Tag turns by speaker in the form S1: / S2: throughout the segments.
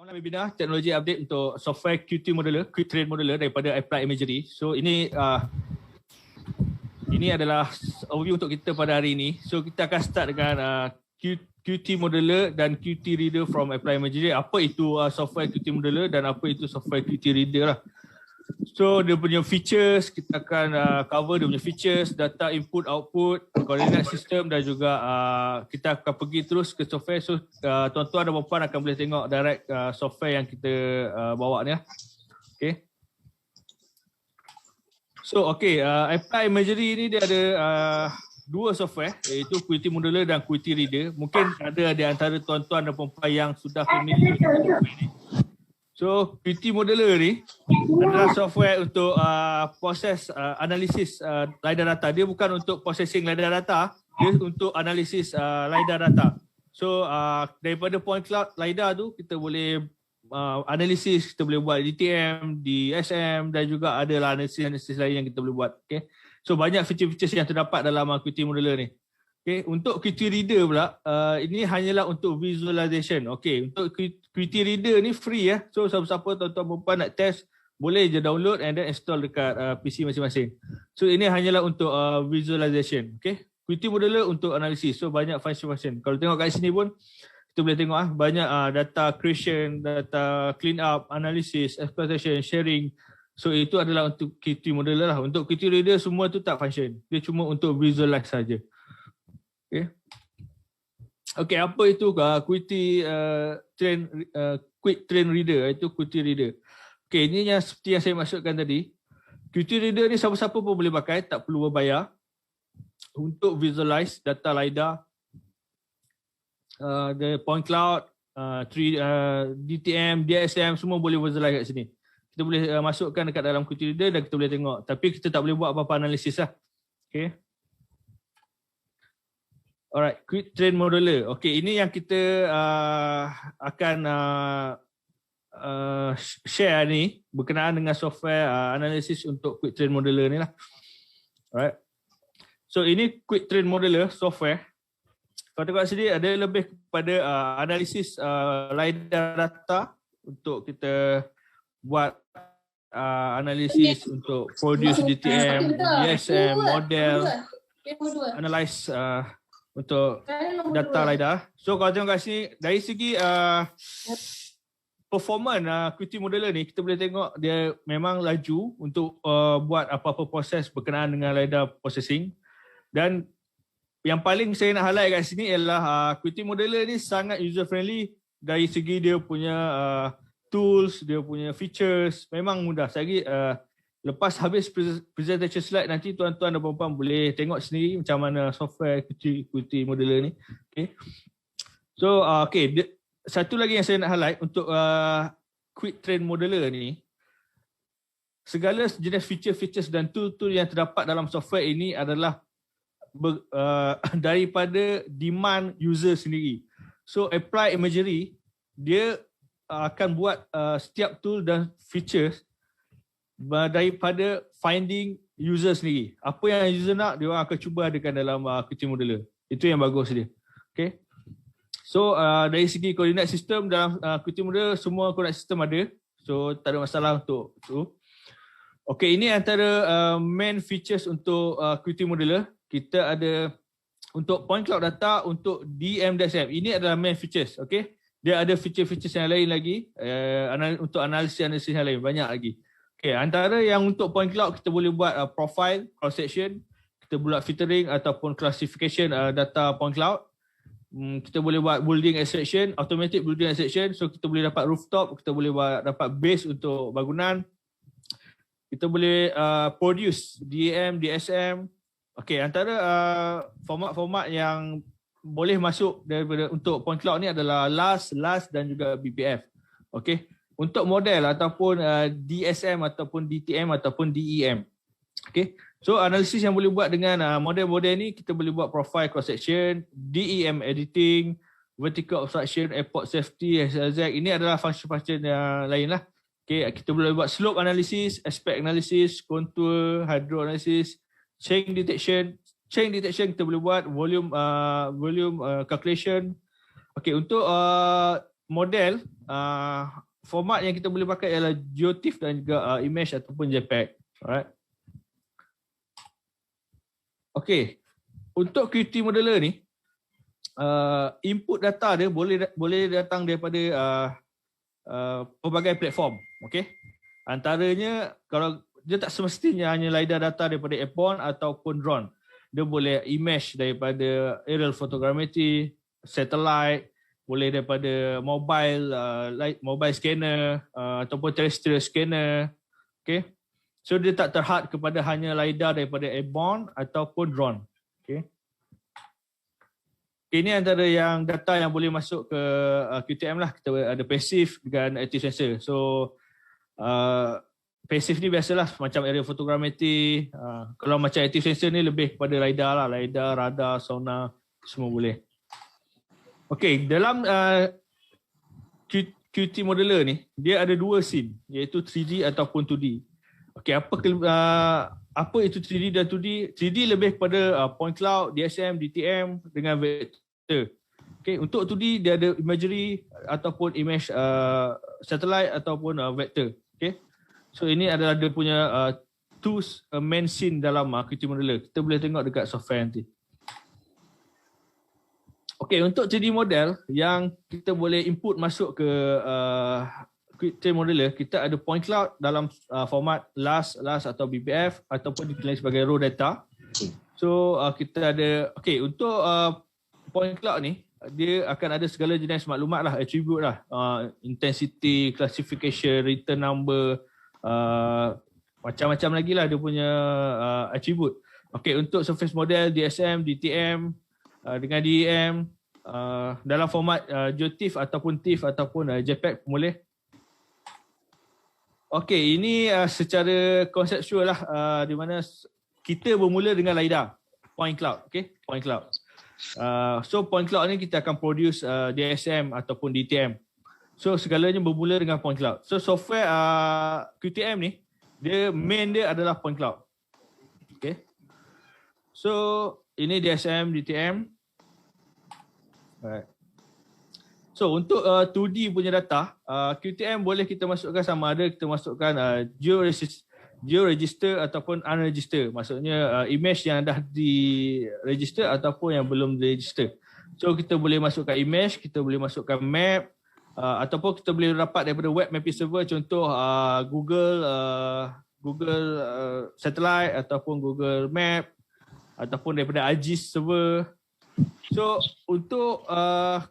S1: Online webinar teknologi update untuk software Qt Modeler, Quick Train Modeler daripada Applied Imagery. So ini adalah overview untuk kita pada hari ini. So kita akan start dengan Qt Modeler dan Qt Reader from Applied Imagery. Apa itu software Qt Modeler dan apa itu software Qt Reader lah. So dia punya features, kita akan cover dia punya features, data input output, coordinate system dan juga kita akan pergi terus ke software. So tuan-tuan dan puan akan boleh tengok direct software yang kita bawa ni lah. Okay. So Applied Imagery ni dia ada dua software, iaitu Qt Modeler dan Qt Reader. Mungkin ada di antara tuan-tuan dan puan yang sudah familiar dengan software ni. So Qt Modeler ni adalah software untuk proses analisis LiDAR data. Dia bukan untuk processing LiDAR data, dia untuk analisis LiDAR data. So daripada point cloud LiDAR tu kita boleh analisis, kita boleh buat DTM, DSM dan juga ada analisis lain yang kita boleh buat. Okay. So banyak feature-feature yang terdapat dalam Qt Modeler ni. Okay, untuk Qt Reader pula, ini hanyalah untuk visualization. Okay, untuk Qt Reader ni free ya. So siapa-siapa tuan-tuan perempuan nak test, boleh je download and then install dekat PC masing-masing. So ini hanyalah untuk visualization. Okay, Qt Modeler untuk analisis. So banyak function-function. Kalau tengok kat sini pun, kita boleh tengok banyak data creation, data clean up, analysis, exploitation, sharing. So itu adalah untuk Qt Modeler lah. Untuk Qt Reader semua tu tak function. Dia cuma untuk visualize saja. Okay, apa itu Quick Train Reader, itu Qt Reader. Okay, ini yang seperti yang saya maksudkan tadi. Qt Reader ni siapa-siapa pun boleh pakai, tak perlu berbayar untuk visualize data LiDAR, the point cloud, DTM, DSM, semua boleh visualize kat sini. Kita boleh masukkan dekat dalam Qt Reader dan kita boleh tengok. Tapi kita tak boleh buat apa-apa analisis lah. Okay. Alright, Quick Train Modeler. Okay, ini yang kita akan share ni berkenaan dengan software analisis untuk Quick Train Modeler ni lah. Alright. So ini Quick Train Modeler software. Kalau tengok sini ada lebih kepada analisis LiDAR data untuk kita buat analisis untuk produce DTM, DSM, model, analyze untuk data LiDAR. So kalau tengok kat sini, dari segi performance Qt Modeler ni, kita boleh tengok dia memang laju untuk buat apa-apa proses berkenaan dengan LiDAR processing. Dan yang paling saya nak highlight kat sini ialah Qt Modeler ni sangat user friendly dari segi dia punya tools, dia punya features, memang mudah. Saya lagi lepas habis presentation slide nanti tuan-tuan dan puan-puan boleh tengok sendiri macam mana software Qt Modeler ni. Okay. So satu lagi yang saya nak highlight untuk Quick Train Modeler ni, segala jenis feature-features dan tool-tool yang terdapat dalam software ini adalah daripada demand user sendiri. So Applied Imagery dia akan buat setiap tool dan features daripada finding user sendiri. Apa yang user nak, dia orang akan cuba adakan dalam Qt Modeler. Itu yang bagus dia. Okay. So dari segi coordinate system dalam Qt Modeler, semua coordinate system ada. So tak ada masalah untuk tu. Okay, ini antara main features untuk Qt Modeler. Kita ada untuk point cloud data, untuk DMDSM. Ini adalah main features. Okay. Dia ada feature-features yang lain lagi. Untuk analisis yang lain, banyak lagi. Okay, antara yang untuk point cloud kita boleh buat profile, cross section, kita boleh buat filtering ataupun classification data point cloud. Kita boleh buat building extraction, automatic building extraction. So kita boleh dapat rooftop, kita boleh dapat base untuk bangunan. Kita boleh produce DAM, DSM. Okay, antara format-format yang boleh masuk daripada untuk point cloud ni adalah LAS dan juga BPF. Okay. Untuk model ataupun DSM ataupun DTM ataupun DEM. Okay. So analisis yang boleh buat dengan model-model ni, kita boleh buat profile cross section, DEM editing, vertical obstruction, airport safety, SLZ. Ini adalah function-function yang lain lah. Okay. Kita boleh buat slope analysis, aspect analysis, contour, hydro analysis, change detection. Change detection kita boleh buat volume calculation. Okay, untuk model, format yang kita boleh pakai ialah GeoTIFF dan juga image ataupun JPEG. Alright. Okay, untuk Qt Modeler ni, input data dia boleh datang daripada pelbagai platform. Okay, antaranya kalau dia tak semestinya hanya LiDAR data daripada airborne ataupun drone. Dia boleh image daripada aerial photogrammetry, satellite, boleh daripada mobile scanner ataupun terrestrial scanner. Okay, so dia tak terhad kepada hanya LiDAR daripada airborne ataupun drone. Okay. Ini antara yang data yang boleh masuk ke QTM lah. Kita ada passive dan active sensor. So passive ni biasalah macam aerial photogrammetry. Kalau macam active sensor ni lebih kepada LiDAR lah. LiDAR, radar, sonar, semua boleh. Okay, dalam Qt Modeler ni, dia ada dua scene, iaitu 3D ataupun 2D. Okay, apa itu 3D dan 2D? 3D lebih kepada point cloud, DSM, DTM dengan vector. Okay, untuk 2D dia ada imagery ataupun image satellite ataupun vector. Okay, so ini adalah dia punya two main scene dalam Qt Modeler. Kita boleh tengok dekat software nanti. Okay, untuk 3D model yang kita boleh input masuk ke Qt Modeler, kita ada point cloud dalam format LAS atau BPF ataupun dikenali sebagai raw data. So kita ada, okay, untuk point cloud ni, dia akan ada segala jenis maklumat lah, attribute lah, intensity, classification, return number, macam-macam lagi lah dia punya attribute. Okay, untuk surface model, DSM, DTM dengan DEM, dalam format GeoTIFF ataupun TIFF ataupun JPEG boleh. Okay, ini secara konseptual lah, di mana kita bermula dengan LiDAR, point cloud. Okay, point cloud. So point cloud ni kita akan produce DSM ataupun DTM. So segalanya bermula dengan point cloud. So software QTM ni, main dia adalah point cloud. Okay. So ini DSM, DTM. Alright. So untuk 2D punya data, QTM boleh kita masukkan sama ada kita masukkan geo-register ataupun unregister. Maksudnya image yang dah di-register ataupun yang belum di-register. So kita boleh masukkan image, kita boleh masukkan map, ataupun kita boleh dapat daripada web mapping server, contoh Google Satellite ataupun Google Map ataupun daripada ArcGIS server. So untuk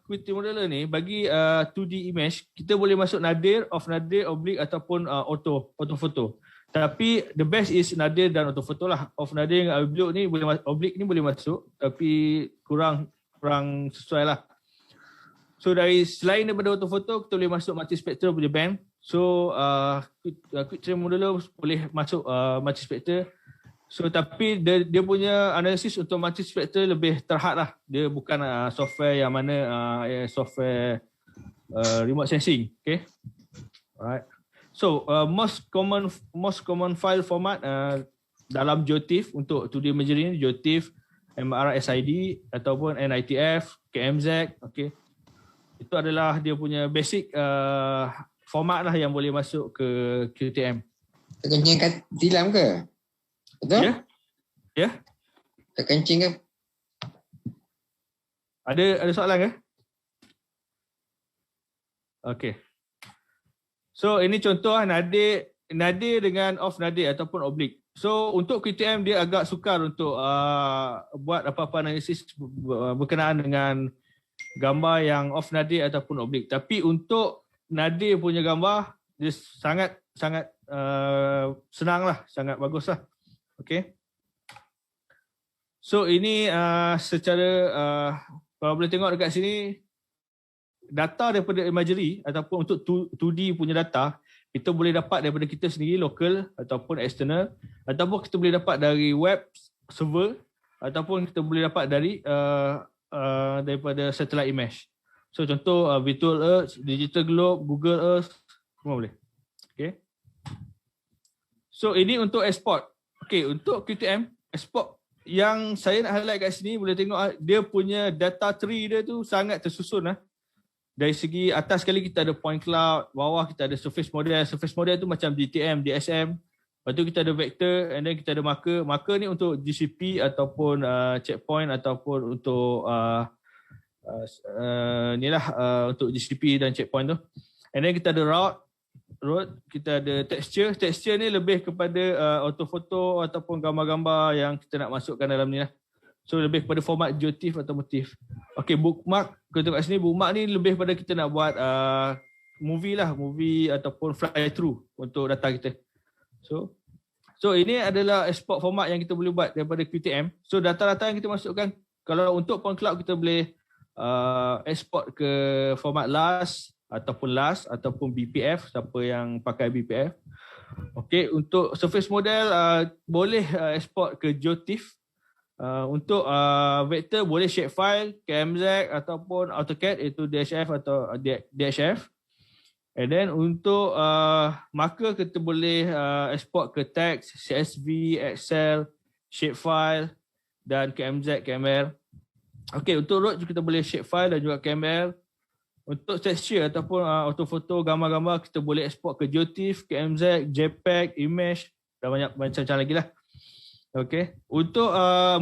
S1: Qt Modeler ni, bagi 2D image, kita boleh masuk nadir, off nadir, oblique ataupun auto photo. Tapi the best is nadir dan auto photo lah. Off nadir dengan oblique ni boleh masuk, tapi kurang sesuai lah. So selain daripada auto photo, kita boleh masuk multispectral punya band. So Qt Modeler boleh masuk multispectral. So tapi dia punya analisis untuk multispectral lebih terhad lah. Dia bukan software yang mana software remote sensing. Okay. Alright. So most common file format dalam GeoTIFF untuk 2D imagery ni, GeoTIFF, MRSID ataupun NITF, KMZ. Okay. Itu adalah dia punya basic format lah yang boleh masuk ke QTM.
S2: Kencing kat tilam ke? Betul?
S1: Ya.
S2: Tak kencing ke?
S1: Ada soalan ke? Okey. So ini contoh nadir dengan off nadir ataupun oblique. So untuk QTM dia agak sukar untuk buat apa-apa analisis berkenaan dengan gambar yang off nadir ataupun oblique. Tapi untuk nadir punya gambar dia sangat senang lah, sangat bagus lah. Okay. So ini secara kalau boleh tengok dekat sini, data daripada imagery ataupun untuk 2D punya data, kita boleh dapat daripada kita sendiri, local ataupun external, ataupun kita boleh dapat dari web server, ataupun kita boleh dapat dari daripada satellite image. So contoh Virtual Earth, Digital Globe, Google Earth, semua boleh. Okay. So ini untuk export. Okay, untuk QTM, export yang saya nak highlight kat sini, boleh tengok dia punya data tree dia tu sangat tersusun lah. dari segi atas sekali kita ada point cloud, bawah kita ada surface model. Surface model tu macam DTM, DSM. Lepas tu kita ada vector and then kita ada marker. Marker ni untuk GCP ataupun checkpoint ataupun untuk untuk GCP dan checkpoint tu. And then kita ada route, kita ada texture. Texture ni lebih kepada autophoto ataupun gambar-gambar yang kita nak masukkan dalam ni lah. So lebih kepada format GeoTIFF atau motif. Okay, bookmark. Kita tengok kat sini, bookmark ni lebih pada kita nak buat movie ataupun fly through untuk data kita. So ini adalah export format yang kita boleh buat daripada QTM. So data-data yang kita masukkan, kalau untuk point cloud kita boleh export ke format LAS ataupun BPF, siapa yang pakai BPF. Okay, untuk surface model boleh export ke GeoTIFF. Untuk vector boleh shapefile, KMZ ataupun AutoCAD, iaitu DHF atau DHF. And then untuk marker kita boleh export ke text, CSV, Excel, shapefile dan KMZ, KML. Okay, untuk road kita boleh shapefile dan juga KML. Untuk texture ataupun autophoto, gambar-gambar kita boleh export ke GeoTIFF, KMZ, JPEG, image dan banyak macam-macam lagi lah. Okay. Untuk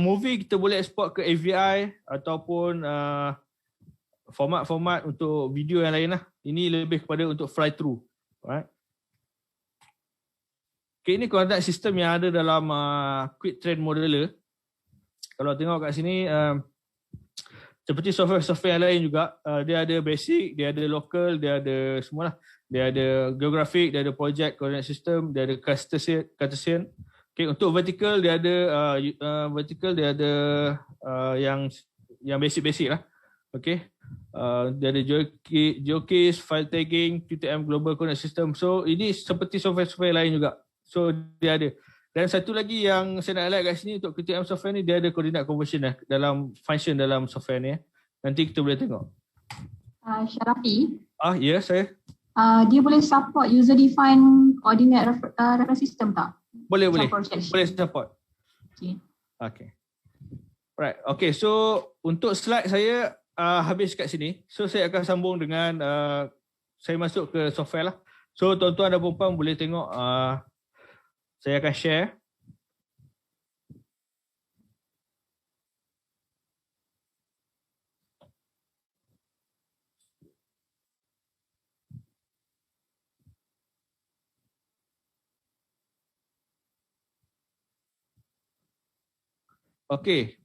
S1: movie kita boleh export ke AVI ataupun format-format untuk video yang lain lah. Ini lebih kepada untuk fly through. Alright. Okay, ini coordinate system yang ada dalam Quick Train Modeler. Kalau tengok kat sini, seperti software yang lain juga, dia ada basic, dia ada local, dia ada semualah. Dia ada geographic, dia ada project coordinate system, dia ada Cartesian. Okay, untuk vertical dia ada yang basic lah. Okay. Dia ada GeoCase, file tagging, QTM Global Coordinate System. So ini seperti software lain juga. So dia ada. Dan satu lagi yang saya nak highlight kat sini untuk QTM software ni, dia ada coordinate conversion lah dalam function dalam software ni. Nanti kita boleh tengok.
S3: Syarafi.
S1: Ya, saya.
S3: Dia boleh support user defined coordinate reference system tak?
S1: Boleh support. Okay. Right. Okay, so untuk slide saya habis kat sini. So saya akan sambung dengan saya masuk ke software lah. So tuan-tuan dan puan-puan boleh tengok, saya akan share. Okay.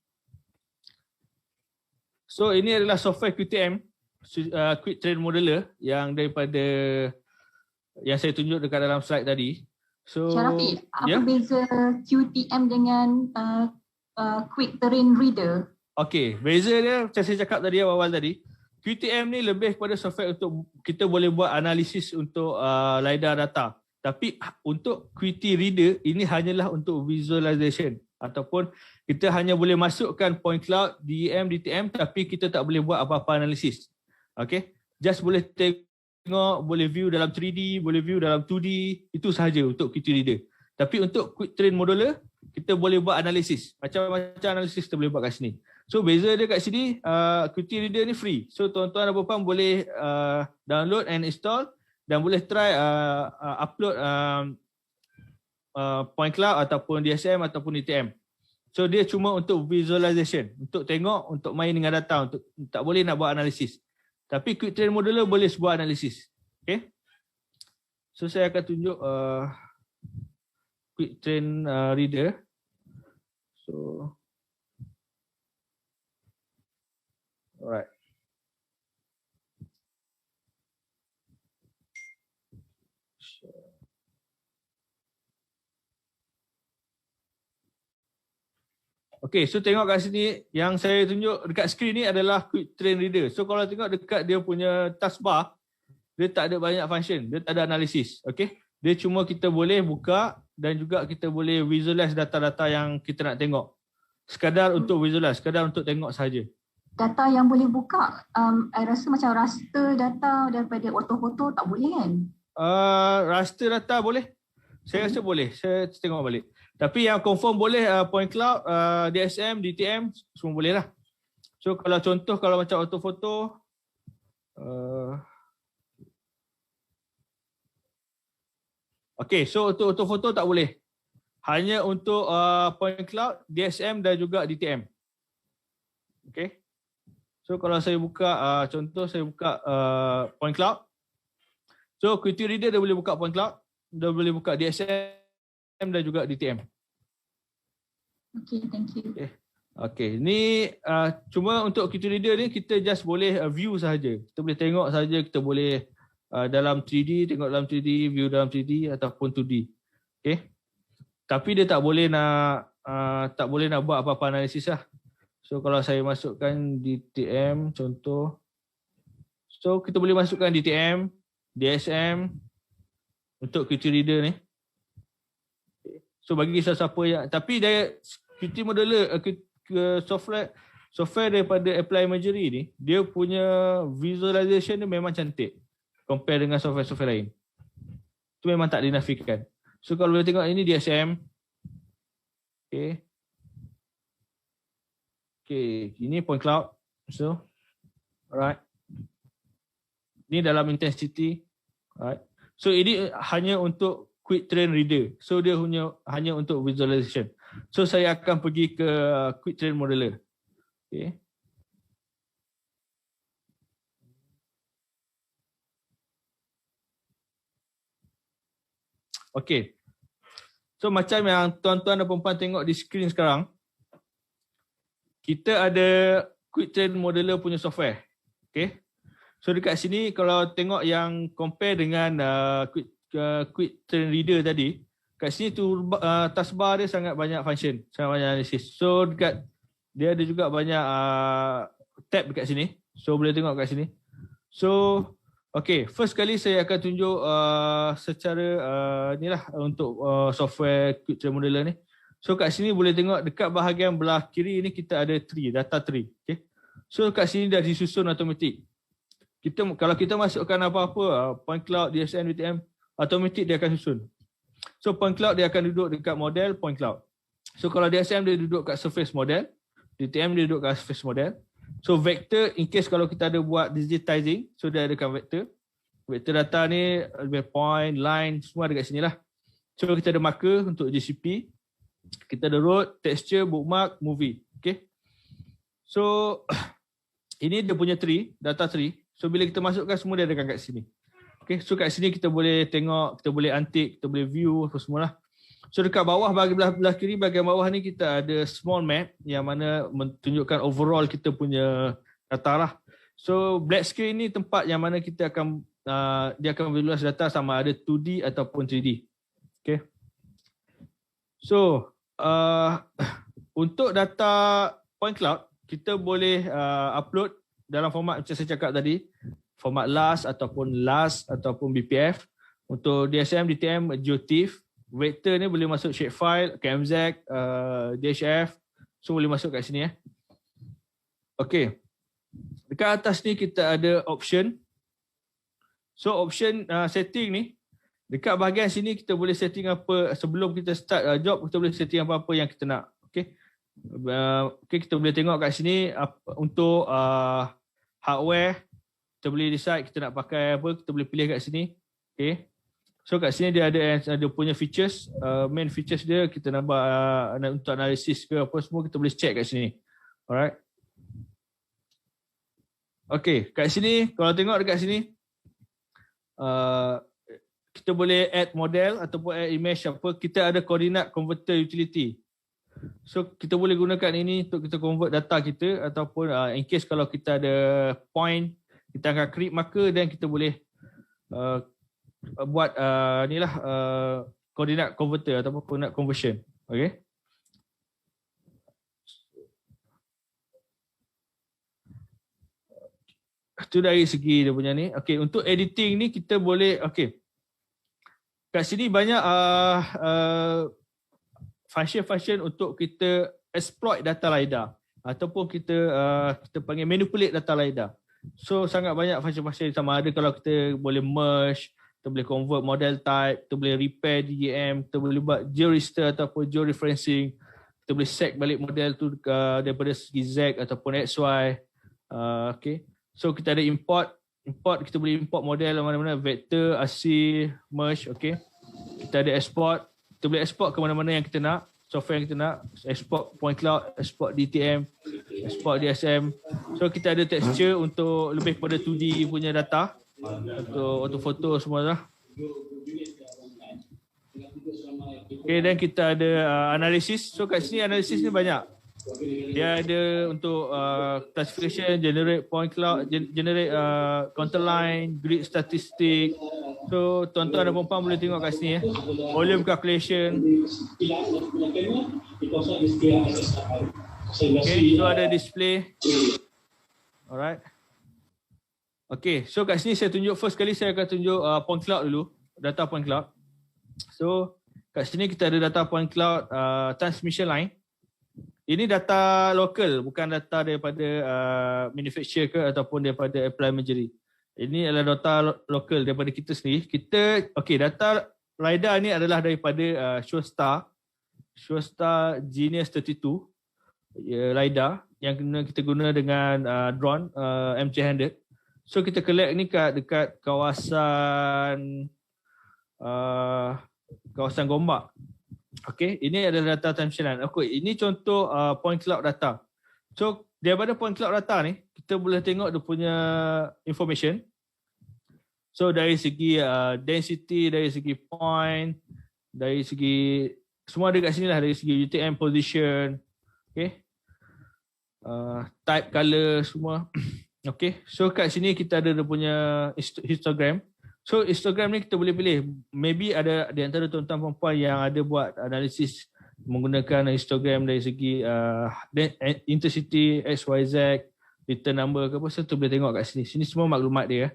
S1: So ini adalah software QTM, Quick Train Modeler yang daripada yang saya tunjuk dekat dalam slide tadi. So
S3: Syarafi, apa beza QTM dengan Quick Terrain Reader?
S1: Okay, beza dia macam saya cakap tadi awal tadi. QTM ni lebih kepada software untuk kita boleh buat analisis untuk LiDAR data. Tapi untuk QT Reader ini hanyalah untuk visualization ataupun kita hanya boleh masukkan point cloud, DEM, DTM tapi kita tak boleh buat apa-apa analisis. Okay, just boleh tengok, boleh view dalam 3D, boleh view dalam 2D, itu sahaja untuk QT Reader. Tapi untuk Quick Train Modeler, kita boleh buat analisis. Macam-macam analisis kita boleh buat kat sini. So beza dia kat sini, QT Reader ni free. So tuan-tuan dan puan-puan boleh download and install dan boleh try upload point cloud ataupun DSM ataupun DTM. So dia cuma untuk visualization, untuk tengok, untuk main dengan data, untuk tak boleh nak buat analisis. Tapi Quick Train Modeler boleh buat analisis. Okay. So saya akan tunjuk Quick Train Reader. So alright. Okay, so tengok kat sini yang saya tunjuk dekat skrin ni adalah Quick Train Reader. So kalau tengok dekat dia punya taskbar, dia tak ada banyak function, dia tak ada analisis. Okay, dia cuma kita boleh buka dan juga kita boleh visualize data-data yang kita nak tengok. Sekadar untuk visualize, sekadar untuk tengok saja.
S3: Data yang boleh buka, I rasa macam raster data daripada ortofoto tak boleh kan?
S1: Raster data boleh. Saya rasa boleh, saya tengok balik. Tapi yang confirm boleh point cloud, DSM, DTM semua boleh lah. So kalau contoh kalau macam ortofoto, Okay, so untuk ortofoto tak boleh. Hanya untuk point cloud, DSM dan juga DTM. Okay. So kalau saya buka, contoh saya buka point cloud. So Qt Reader dia boleh buka point cloud, dia boleh buka DSM dan juga DTM.
S3: Okay, thank you.
S1: Okay, ni cuma untuk Qt Reader ni kita just boleh view sahaja. Kita boleh tengok sahaja, kita boleh dalam 3D, tengok dalam 3D, view dalam 3D ataupun 2D. Okay. Tapi dia tak boleh nak buat apa-apa analisis lah. So kalau saya masukkan DTM contoh. So kita boleh masukkan DTM, DSM untuk Qt Reader ni. So bagi siapa yang, tapi dia Qt Modeler software daripada Apply Imagery ni, dia punya visualization dia memang cantik compare dengan software-software lain. Itu memang tak dinafikan. So kalau boleh tengok ini DSM. Okay. Okay, ini point cloud. So, alright. Ini dalam intensity. Alright. So ini hanya untuk Quick Train Reader. So dia hanya untuk visualization. So saya akan pergi ke Quick Train Modeler. Okay. Okay. So macam yang tuan-tuan dan puan-puan tengok di skrin sekarang, kita ada Quick Train Modeler punya software. Okay. So dekat sini kalau tengok yang compare dengan Quick Train Reader tadi, kat sini tu taskbar dia sangat banyak function, sangat banyak analisis. So dekat dia ada juga banyak tab dekat sini. So boleh tengok kat sini. So okay, first kali saya akan tunjuk secara inilah untuk software Quick Train Modeler ni. So kat sini boleh tengok dekat bahagian belah kiri ni kita ada tree, data tree. Okay. So kat sini dah disusun automatik. Kalau kita masukkan apa-apa, point cloud, DSM, DTM, automatik dia akan susun. So point cloud dia akan duduk dekat model point cloud. So kalau DSM dia duduk kat surface model, DTM dia duduk kat surface model. So vector in case kalau kita ada buat digitizing, so dia ada vector. Vector data ni point, line, semua ada kat sini lah. So kita ada marker untuk GCP. Kita ada road, texture, bookmark, movie. Okay. So ini dia punya tree, data tree. So bila kita masukkan semua dia ada kat sini. Okay. So kat sini kita boleh tengok, kita boleh antik, kita boleh view apa semua lah. So dekat bawah belah kiri bahagian bawah ni kita ada small map yang mana menunjukkan overall kita punya data lah. So black screen ni tempat yang mana kita akan dia akan visualize data sama ada 2D ataupun 3D. Okay. So untuk data point cloud kita boleh upload dalam format macam saya cakap tadi, format LAS ataupun BPF. Untuk DSM, DTM, GeoTIFF. Vector ni boleh masuk shapefile, KMZ, DHF. So boleh masuk kat sini . Okay. Dekat atas ni kita ada option. So option setting ni, dekat bahagian sini kita boleh setting apa, sebelum kita start job kita boleh setting apa-apa yang kita nak. Okay. Okay, kita boleh tengok kat sini untuk hardware, kita boleh decide kita nak pakai apa, kita boleh pilih kat sini. Okay. So kat sini dia ada punya features, main features dia kita nak untuk analisis ke apa semua kita boleh check kat sini. Alright. Okay, kat sini kalau tengok dekat sini kita boleh add model ataupun add image apa, kita ada coordinate converter utility. So kita boleh gunakan ini untuk kita convert data kita ataupun in case kalau kita ada point, kita akan create marker dan kita boleh buat inilah coordinate converter ataupun coordinate conversion. Okay. Itu dari segi dia punya ni. Okay, untuk editing ni kita boleh, okay. Kat sini banyak function-function untuk kita exploit data LiDAR ataupun kita panggil manipulate data LiDAR. So sangat banyak function-function sama ada kalau kita boleh merge, kita boleh convert model type, kita boleh repair DEM, kita boleh buat georegister ataupun georeferencing, kita boleh set balik model tu daripada segi Z ataupun XY. Okay. So kita ada import import, kita boleh import model mana-mana, vector, ASCII, merge, okay. Kita ada export, kita boleh export ke mana-mana yang kita nak, software yang kita nak, export point cloud, export DTM, export DSM. So kita ada texture untuk lebih kepada 2D punya data, untuk foto semua lah. Okay, dan kita ada analisis. So kat sini analisis ni banyak. Dia ada untuk classification, generate point cloud, generate counter line, grid statistic. So tuan-tuan dan puan-puan boleh tengok kat sini volume calculation. Okay, so ada display. Alright. Okay, so kat sini saya tunjuk, first kali saya akan tunjuk point cloud dulu, data point cloud. So kat sini kita ada data point cloud transmission line. Ini data lokal, bukan data daripada manufacturer ke ataupun daripada apply imagery. Ini adalah data lokal daripada kita sendiri. Data LiDAR ni adalah daripada Showstar Genius 32 LiDAR yang kita guna dengan drone MJ100. So kita collect ni dekat kawasan Gombak. Okay, ini adalah data transmission line. Okay, ini contoh point cloud data. So daripada point cloud data ni, kita boleh tengok dia punya information. So dari segi density, dari segi point, dari segi semua ada kat sini lah, dari segi UTM position, okay, type, color semua. Okay, so kat sini kita ada dia punya histogram. So histogram ni kita boleh pilih. Maybe ada di antara tuan-tuan perempuan yang ada buat analisis menggunakan histogram dari segi intensity, XYZ, return number ke apa, so tu boleh tengok kat sini. Sini semua maklumat dia.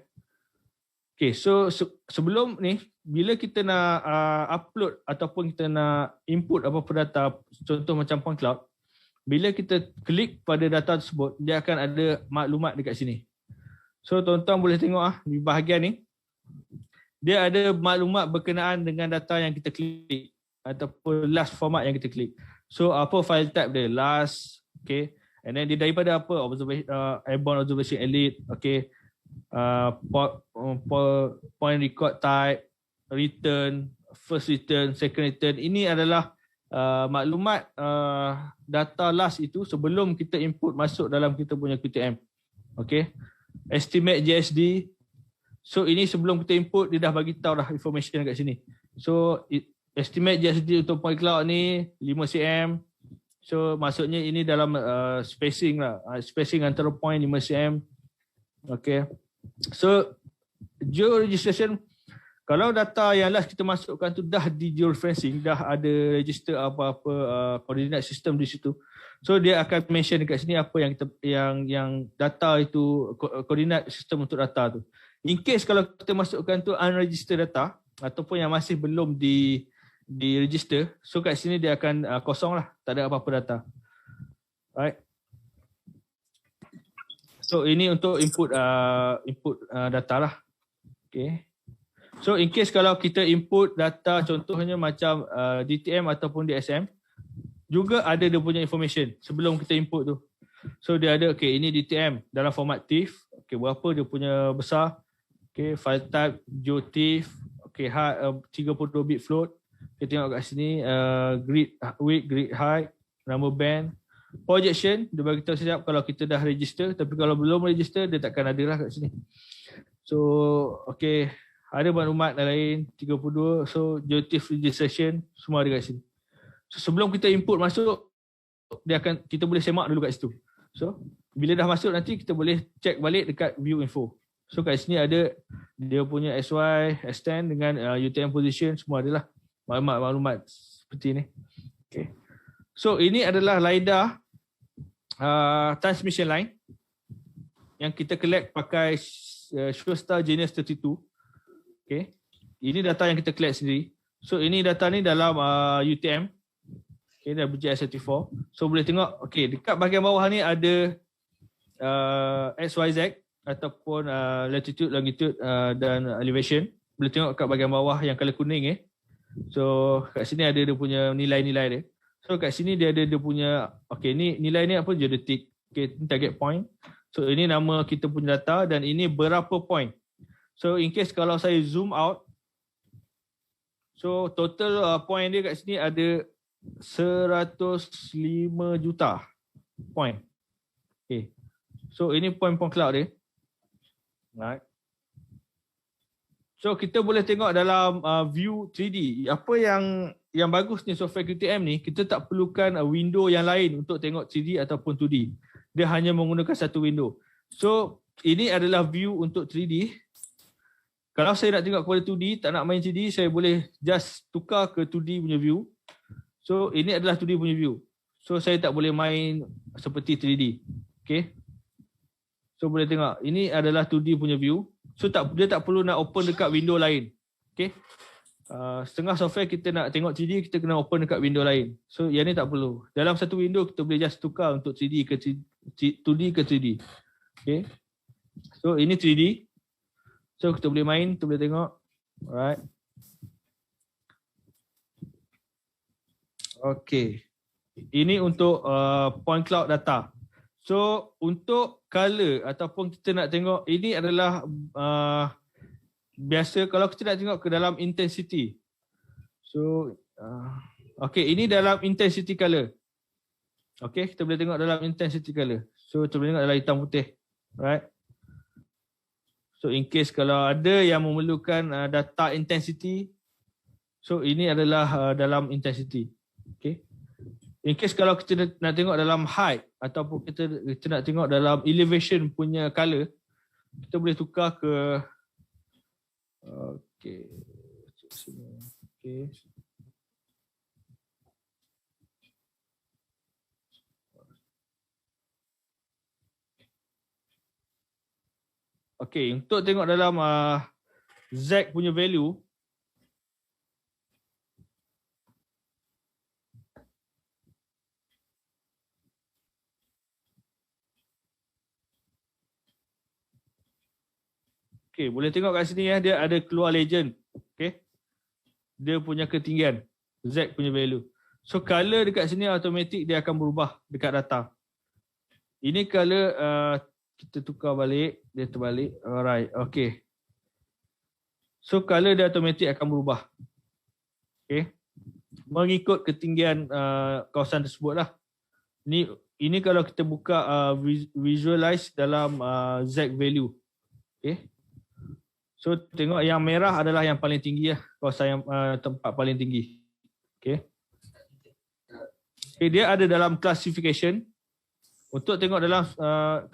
S1: Okay, so sebelum ni, bila kita nak upload ataupun kita nak input apa-apa data, contoh macam point cloud, bila kita klik pada data tersebut, dia akan ada maklumat dekat sini. So tuan-tuan boleh tengok di bahagian ni, dia ada maklumat berkenaan dengan data yang kita klik ataupun last format yang kita klik. So apa file type dia, last, okay, and then dia daripada apa, airborne observation elite, okay, point record type, return, first return, second return. Ini adalah maklumat data last itu sebelum kita input masuk dalam kita punya QTM. Okay, estimate JSD. So ini sebelum kita input, dia dah bagi tahu dah information kat sini. So estimate JSD untuk point cloud ni 5 cm. So maksudnya ini dalam spacing lah, spacing antara point 5 cm. Okay. So georegistration, kalau data yang last kita masukkan tu dah di georeferencing, dah ada register apa-apa coordinate system di situ. So dia akan mention dekat sini apa yang kita yang data itu, coordinate system untuk data tu. In case kalau kita masukkan tu unregistered data ataupun yang masih belum di register, so kat sini dia akan kosong lah, tak ada apa-apa data. Alright. So ini untuk input data lah. Okay. So in case kalau kita input data contohnya macam DTM ataupun DSM, juga ada dia punya information sebelum kita input tu. So dia ada, okay, ini DTM dalam format TIFF, okay, berapa dia punya besar, okay, file type GeoTIFF, okay, 32 bit float. Kita tengok kat sini grid width, grid height, number band, projection, dia bagi tahu siap kalau kita dah register, tapi kalau belum register dia takkan ada lah kat sini. So okay, ada maklumat lain 32, so GeoTIFF registration semua ada kat sini. So sebelum kita input masuk, kita boleh semak dulu kat situ. So bila dah masuk nanti kita boleh check balik dekat view info. So kat sini ada dia punya SY, extend dengan UTM position, semua adalah maklumat seperti ini. Okay. So ini adalah LiDAR transmission line yang kita collect pakai Showstar Genius 32. Okay. Ini data yang kita collect sendiri. So ini data ni dalam UTM. Okay, dah BGS34. So boleh tengok, okay, dekat bahagian bawah ni ada XYZ ataupun latitude, longitude dan elevation. Boleh tengok kat bahagian bawah yang color kuning So kat sini ada dia punya nilai-nilai dia. So kat sini dia ada dia punya, okay, ni nilai ni apa, geodetic. Okay, ni target point. So ini nama kita punya data dan ini berapa point. So in case kalau saya zoom out, so total point dia kat sini ada 105 juta point. Okay. So ini point-point cloud dia. Right. So kita boleh tengok dalam view 3D. Apa yang bagus ni software QTM ni, kita tak perlukan window yang lain untuk tengok 3D ataupun 2D. Dia hanya menggunakan satu window. So ini adalah view untuk 3D. Kalau saya nak tengok kepada 2D, tak nak main 3D, saya boleh just tukar ke 2D punya view. So ini adalah 2D punya view. So saya tak boleh main seperti 3D. Okay. So boleh tengok, ini adalah 2D punya view. So dia tak perlu nak open dekat window lain. Okay. Setengah software kita nak tengok 3D, kita kena open dekat window lain. So yang ni tak perlu. Dalam satu window kita boleh just tukar untuk 3D ke 2D ke 3D. Okay. So ini 3D. So kita boleh main, kita boleh tengok. Alright. Okay. Ini untuk point cloud data. So untuk color ataupun kita nak tengok, ini adalah biasa kalau kita nak tengok ke dalam intensity. So okay, ini dalam intensity color. Okay, kita boleh tengok dalam intensity color. So kita boleh tengok dalam hitam putih. Alright. So in case kalau ada yang memerlukan data intensity, so ini adalah dalam intensity. Okay. In case kalau kita nak tengok dalam height ataupun kita nak tengok dalam elevation punya color, kita boleh tukar ke okay. Okay. Okay, untuk tengok dalam Z punya value, okay, boleh tengok kat sini ya, dia ada keluar legend. Okay. Dia punya ketinggian, Z punya value. So color dekat sini automatic dia akan berubah dekat data. Ini color kita tukar balik, dia terbalik. Alright, okay. So color dia automatic akan berubah. Okay. Mengikut ketinggian kawasan tersebut lah. Ini kalau kita buka visualize dalam Z value. Okay. So tengok yang merah adalah yang paling tinggi lah, kawasan yang tempat paling tinggi. Okay. Okay, dia ada dalam classification. Untuk tengok dalam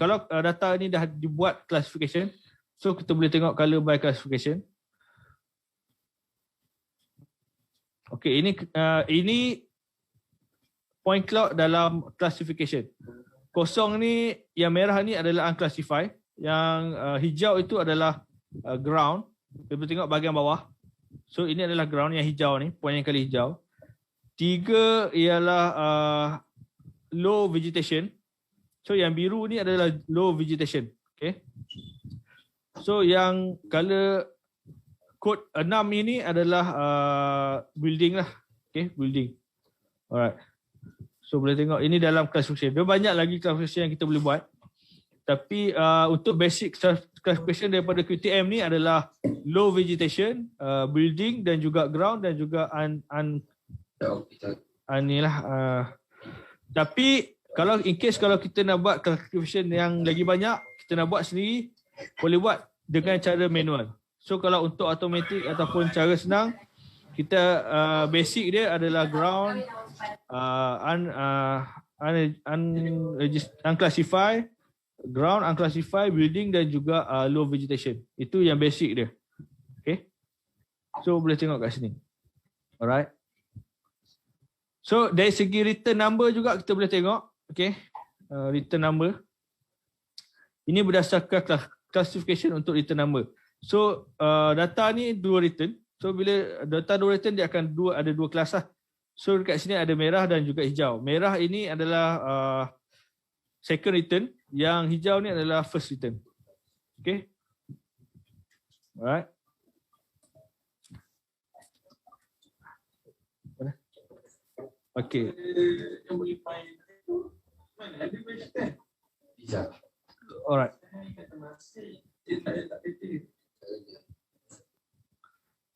S1: kalau data ni dah dibuat classification, so kita boleh tengok color by classification. Okay, ini point cloud dalam classification. Kosong ni, yang merah ni adalah unclassified, yang hijau itu adalah ground. Kita boleh tengok bahagian bawah. So ini adalah ground yang hijau ni, point yang kali hijau. 3 ialah low vegetation. So yang biru ni adalah low vegetation. Okay. So yang color code 6 ini adalah building lah. Okay, building. Alright. So boleh tengok ini dalam classification. Dia banyak lagi classification yang kita boleh buat. Tapi untuk basic classification daripada QTM ni adalah low vegetation, building dan juga ground dan juga tapi kalau in case kalau kita nak buat classification yang lagi banyak, kita nak buat sendiri, boleh buat dengan cara manual. So kalau untuk automatic ataupun cara senang, kita basic dia adalah ground, unclassified, ground, unclassified, building dan juga low vegetation. Itu yang basic dia. Okay. So boleh tengok kat sini. Alright. So dari segi return number juga kita boleh tengok. Okay. Return number. Ini berdasarkan classification untuk return number. So data ni dua return. So bila data dua return dia akan ada dua kelas lah. So dekat sini ada merah dan juga hijau. Merah ini adalah second return. Yang hijau ni adalah first return. Okay. Alright. Okay.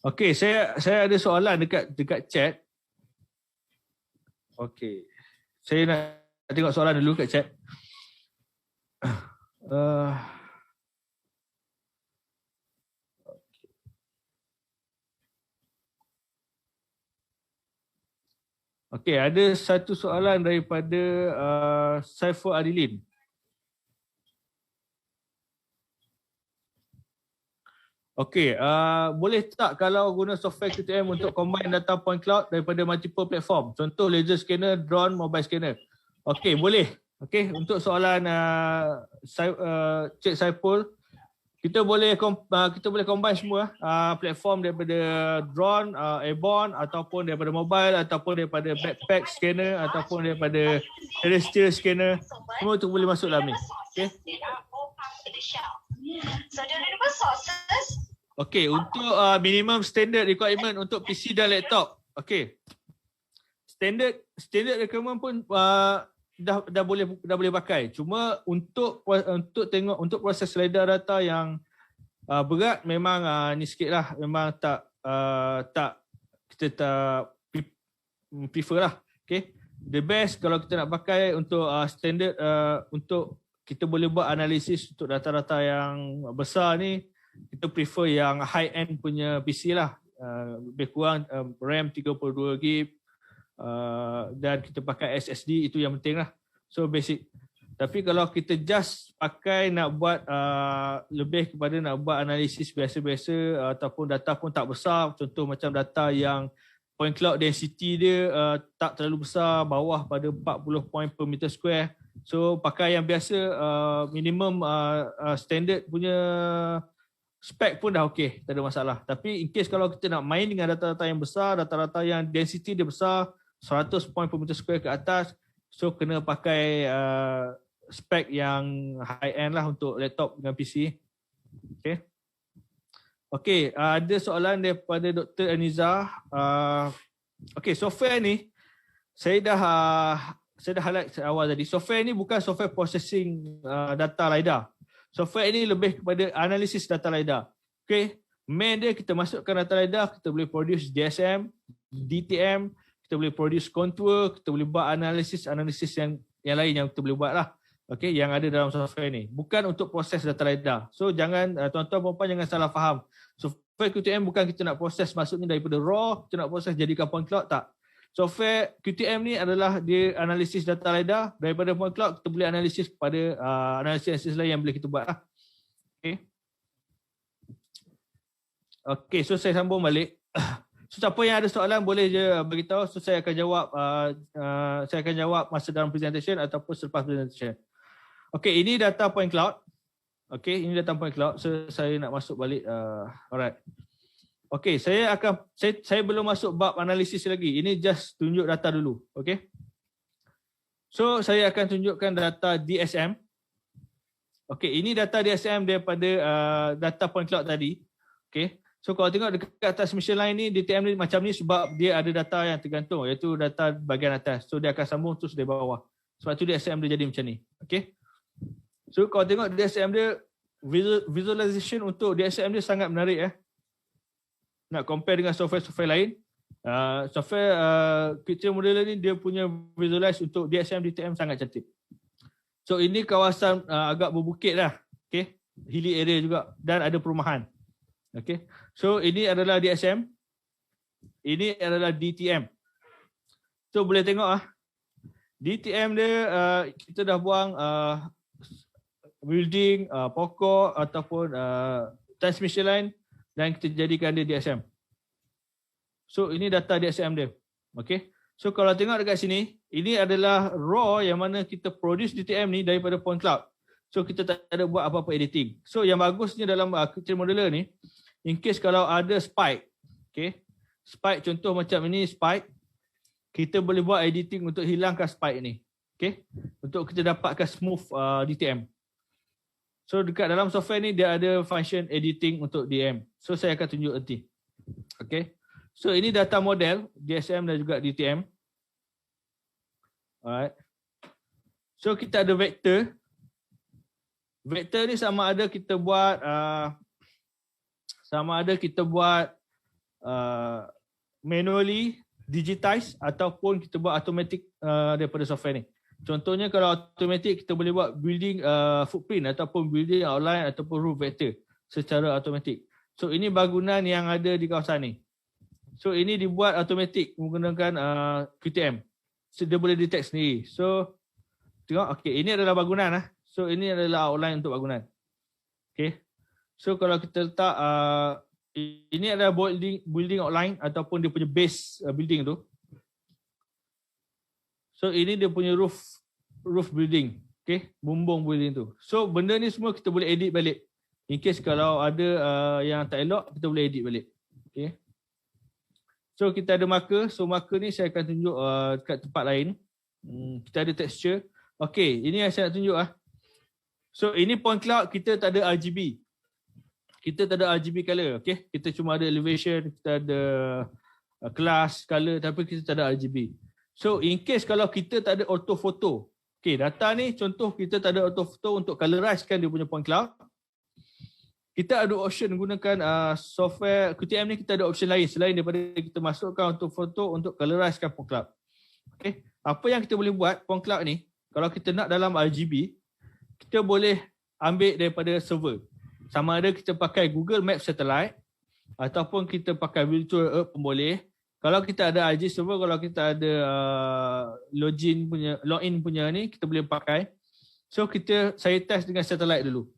S1: Okey, saya ada soalan dekat chat. Okey. Saya nak tengok soalan dulu kat chat. Uh, Okey, ada satu soalan daripada Saiful Adilin. Okey, boleh tak kalau guna software QTM untuk combine data point cloud daripada multiple platform? Contoh laser scanner, drone, mobile scanner. Okey, boleh. Okey, untuk soalan Cik Saiful, kita boleh combine semua platform daripada drone, airborne ataupun daripada mobile ataupun daripada backpack scanner ataupun daripada terrestrial scanner, semua tu boleh masuk dalam ni. Okey. Okey, untuk minimum standard requirement untuk PC dan laptop. Okey. Standard requirement pun dah boleh pakai. Cuma untuk tengok untuk proses LiDAR data yang berat memang ni sikitlah, memang tak kita tak prefer lah. Okay. The best kalau kita nak pakai untuk standard untuk kita boleh buat analisis untuk data-data yang besar ni, kita prefer yang high end punya PC lah. Lebih kurang RAM 32GB. Dan kita pakai SSD, itu yang penting lah. So basic. Tapi kalau kita just pakai nak buat lebih kepada nak buat analisis biasa-biasa ataupun data pun tak besar, contoh macam data yang point cloud density dia tak terlalu besar, bawah pada 40 point per meter square. So pakai yang biasa, minimum standard punya spek pun dah okey, tak ada masalah. Tapi in case kalau kita nak main dengan data-data yang besar, data-data yang density dia besar, 100 point per meter square ke atas, so kena pakai spek yang high end lah untuk laptop dengan PC. Okay. Okay, ada soalan daripada Dr. Aniza. Okay, software ni saya dah highlight awal tadi. Software ni bukan software processing data LiDAR. Software ini lebih kepada analisis data LiDAR. Okay, main dia kita masukkan data LiDAR, kita boleh produce DSM, DTM, kita boleh produce contour, kita boleh buat analisis yang lain yang kita boleh buat lah. Okay, yang ada dalam software ni. Bukan untuk proses data LiDAR. So jangan, tuan-tuan perempuan jangan salah faham. Software QTM bukan kita nak proses maksudnya daripada raw, kita nak proses jadikan point cloud, tak. Software QTM ni adalah dia analisis data LiDAR, daripada point cloud kita boleh analisis kepada analisis lain yang boleh kita buat lah. Okay. Okay, so saya sambung balik. So siapa yang ada soalan boleh je beritahu, so saya akan jawab masa dalam presentation ataupun selepas presentation. Okay, ini data point cloud. Okay, ini data point cloud. So saya nak masuk balik. Alright. Okay, saya belum masuk bab analisis lagi. Ini just tunjuk data dulu. Okay. So saya akan tunjukkan data DSM. Okay, ini data DSM daripada data point cloud tadi. Okay. So kalau tengok dekat atas mission line ni, DTM ni macam ni sebab dia ada data yang tergantung, iaitu data bahagian atas. So dia akan sambung terus dari bawah. Sebab tu DSM dia jadi macam ni. Okay. So kalau tengok DSM dia, visualization untuk DSM dia sangat menarik. Nak compare dengan software-software lain. Software QTM modeler ni dia punya visualize untuk DSM, DTM sangat cantik. So ini kawasan agak berbukit lah. Okay. Hilly area juga dan ada perumahan. Okay. So ini adalah DSM. Ini adalah DTM. So boleh tengok DTM dia kita dah buang building, pokok ataupun transmission line dan kita jadikan dia DSM. So ini data DSM dia. Okay. So kalau tengok dekat sini, ini adalah raw yang mana kita produce DTM ni daripada point cloud. So kita tak ada buat apa-apa editing. So yang bagusnya dalam QTM modeler ni, in case kalau ada spike, okay, spike contoh macam ini spike, kita boleh buat editing untuk hilangkan spike ni, okay, untuk kita dapatkan smooth DTM. So dekat dalam software ni dia ada function editing untuk DM. So saya akan tunjuk nanti, okay. So ini data model DSM dan juga DTM. Alright. So kita ada vektor. Vektor ni sama ada kita buat manually digitize ataupun kita buat automatic daripada software ni. Contohnya kalau automatic kita boleh buat building footprint ataupun building outline ataupun roof vector secara automatic. So ini bangunan yang ada di kawasan ni. So ini dibuat automatic menggunakan QTM. So dia boleh detect sendiri. So tengok, okay, ini adalah bangunan lah. So ini adalah outline untuk bangunan. Okay. So kalau kita letak ini adalah building outline ataupun dia punya base building tu. So ini dia punya roof building. Okay, bumbung building tu. So benda ni semua kita boleh edit balik. In case kalau ada yang tak elok, kita boleh edit balik. Okay. So kita ada marker. So marker ni saya akan tunjuk dekat tempat lain. Kita ada texture. Okay, ini yang saya nak tunjuk . So ini point cloud, kita tak ada RGB. Kita tak ada RGB color, okay? Kita cuma ada elevation, kita ada class, color, tapi kita tak ada RGB. So in case kalau kita tak ada auto photo, okay, data ni contoh kita tak ada auto photo untuk colorizekan dia punya point cloud. Kita ada option gunakan software QTM ni, kita ada option lain selain daripada kita masukkan auto photo untuk colorizekan point cloud. Okay, apa yang kita boleh buat point cloud ni, kalau kita nak dalam RGB, kita boleh ambil daripada server. Sama ada kita pakai Google Maps Satellite ataupun kita pakai Virtual Earth pun boleh. Kalau kita ada RG server, kalau kita ada login punya ni, kita boleh pakai. So saya test dengan satellite dulu.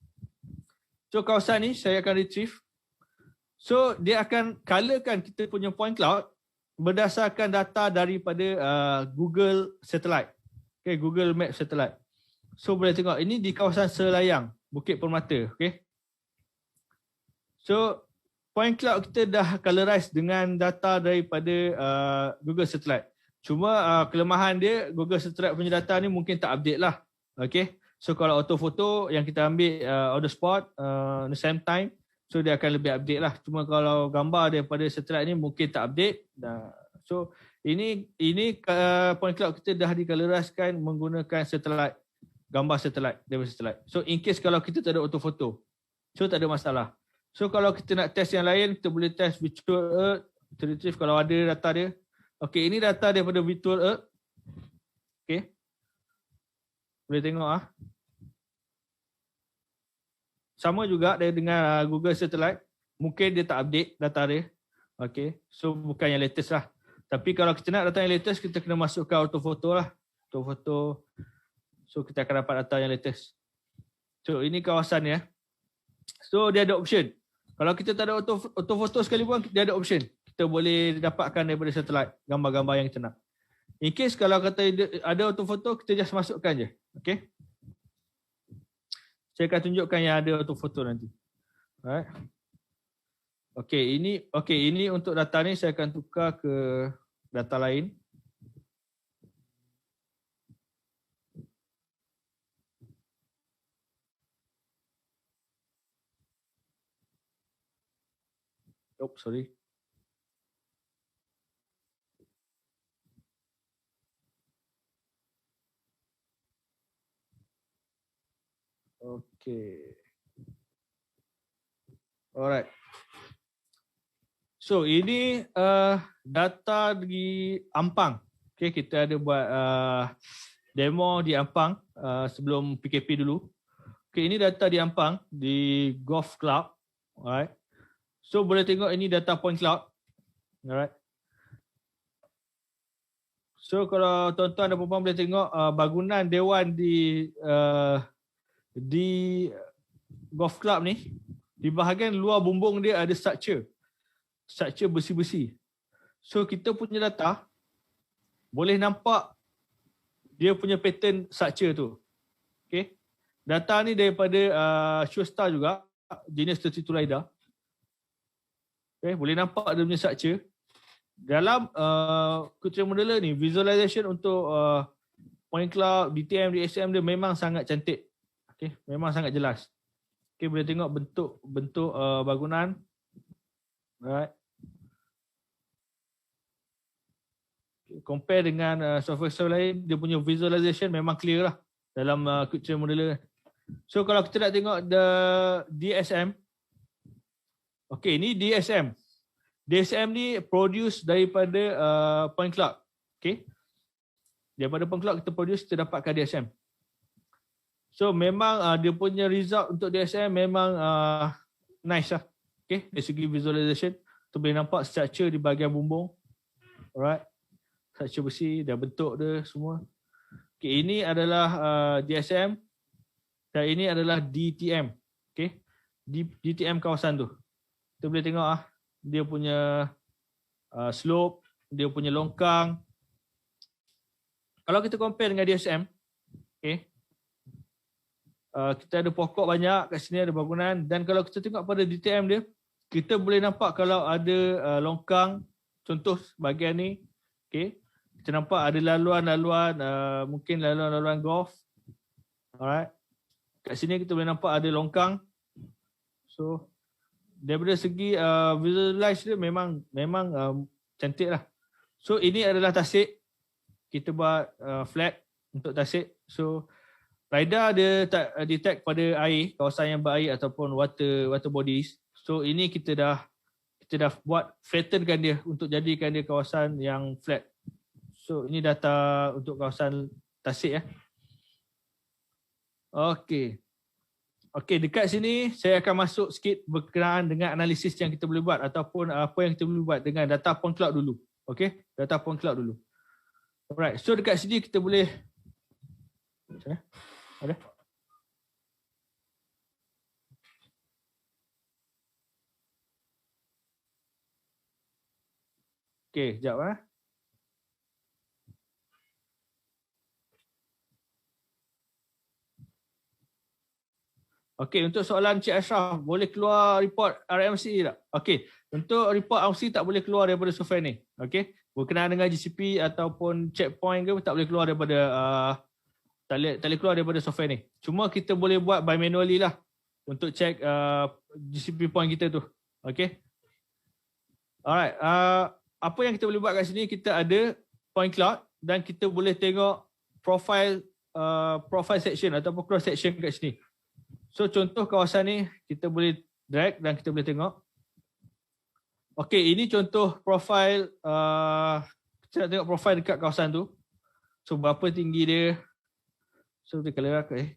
S1: So kawasan ni saya akan retrieve. So dia akan colorkan kita punya point cloud berdasarkan data daripada Google Satellite. Okay, Google Maps Satellite. So boleh tengok ini di kawasan Selayang, Bukit Permata, okay. So point cloud kita dah colorize dengan data daripada Google Satellite. Cuma kelemahan dia, Google Satellite punya data ni mungkin tak update lah, okay. So kalau auto photo yang kita ambil on the spot, the same time, so dia akan lebih update lah. Cuma kalau gambar daripada satellite ni mungkin tak update. So ini point cloud kita dah dicolorizekan menggunakan satellite. Gambar satellite daripada satellite. So in case kalau kita tak ada auto photo, so tak ada masalah. So kalau kita nak test yang lain, kita boleh test Virtual Earth, kita retrieve kalau ada data dia. Okay, ini data daripada Virtual Earth. Okay, boleh tengok sama juga dengan Google Satellite. Mungkin dia tak update data dia. Okay, so bukan yang latest lah. Tapi kalau kita nak data yang latest, kita kena masukkan auto photo lah. Auto photo. So kita akan dapat data yang latest. So ini kawasan ya. So dia ada option. Kalau kita tak ada auto photo sekali pun, dia ada option. Kita boleh dapatkan daripada satellite gambar-gambar yang kita nak. In case kalau kata ada auto photo, kita just masukkan je. Okay. Saya akan tunjukkan yang ada auto photo nanti. Alright. Okay, ini untuk data ni saya akan tukar ke data lain. Oops, sorry. Okay. Alright. So ini data di Ampang. Okay, kita ada buat demo di Ampang sebelum PKP dulu. Okay, ini data di Ampang di Golf Club. Alright. So boleh tengok ini data point cloud. Alright. So kalau tuan-tuan dan puan-puan boleh tengok bangunan dewan di golf club ni, di bahagian luar bumbung dia ada structure besi-besi. So kita punya data boleh nampak dia punya pattern structure tu. Okay. Data ni daripada Showstar juga, jenis 32 LiDAR. Okay, boleh nampak dia punya structure. Dalam QTM modeler ni, visualization untuk point cloud, DTM, DSM dia memang sangat cantik. Okay, memang sangat jelas. Okay, boleh tengok bentuk bangunan. Alright. Okay, compare dengan software lain, dia punya visualization memang clear lah dalam QTM modeler. So kalau kita nak tengok the DSM, okay, ni DSM. DSM ni produce daripada point cloud. Okay. Daripada point cloud kita produce, kita dapatkan DSM. So memang dia punya result untuk DSM memang nice lah. Okay. Dari segi visualization, tu boleh nampak structure di bahagian bumbung. Alright. Structure besi, dah bentuk dia semua. Okay, ini adalah DSM dan ini adalah DTM. Okay. DTM kawasan tu. Kita boleh tengok dia punya slope, dia punya longkang. Kalau kita compare dengan DSM, okay, kita ada pokok banyak, kat sini ada bangunan, dan kalau kita tengok pada DTM dia, kita boleh nampak kalau ada longkang, contoh bahagian ni, okay, kita nampak ada laluan-laluan, mungkin laluan-laluan golf. Alright. Kat sini kita boleh nampak ada longkang. So daripada segi visualize dia memang cantik lah. So ini adalah tasik. Kita buat flat untuk tasik. So radar dia detect pada air, kawasan yang berair ataupun water bodies. So ini kita dah buat flattenkan dia untuk jadikan dia kawasan yang flat. So ini data untuk kawasan tasik . Okey. Okey, dekat sini saya akan masuk sikit berkenaan dengan analisis yang kita boleh buat ataupun apa yang kita boleh buat dengan data point cloud dulu. Okey, data point cloud dulu. Alright, so dekat sini kita boleh ada? Okey, sekejap . Okey, untuk soalan Cik Ashraf, boleh keluar report RMC tak? Okey, untuk report RMC tak boleh keluar daripada software ni. Okey, berkenaan dengan GCP ataupun checkpoint ke tak boleh keluar daripada tak boleh keluar daripada software ni. Cuma kita boleh buat by manually lah untuk check GCP point kita tu. Okey. Alright, apa yang kita boleh buat kat sini, kita ada point cloud dan kita boleh tengok profile section ataupun cross section kat sini. So contoh kawasan ni kita boleh drag dan kita boleh tengok. Okey, ini contoh profile, kita nak tengok profile dekat kawasan tu. So berapa tinggi dia. So dia color okay,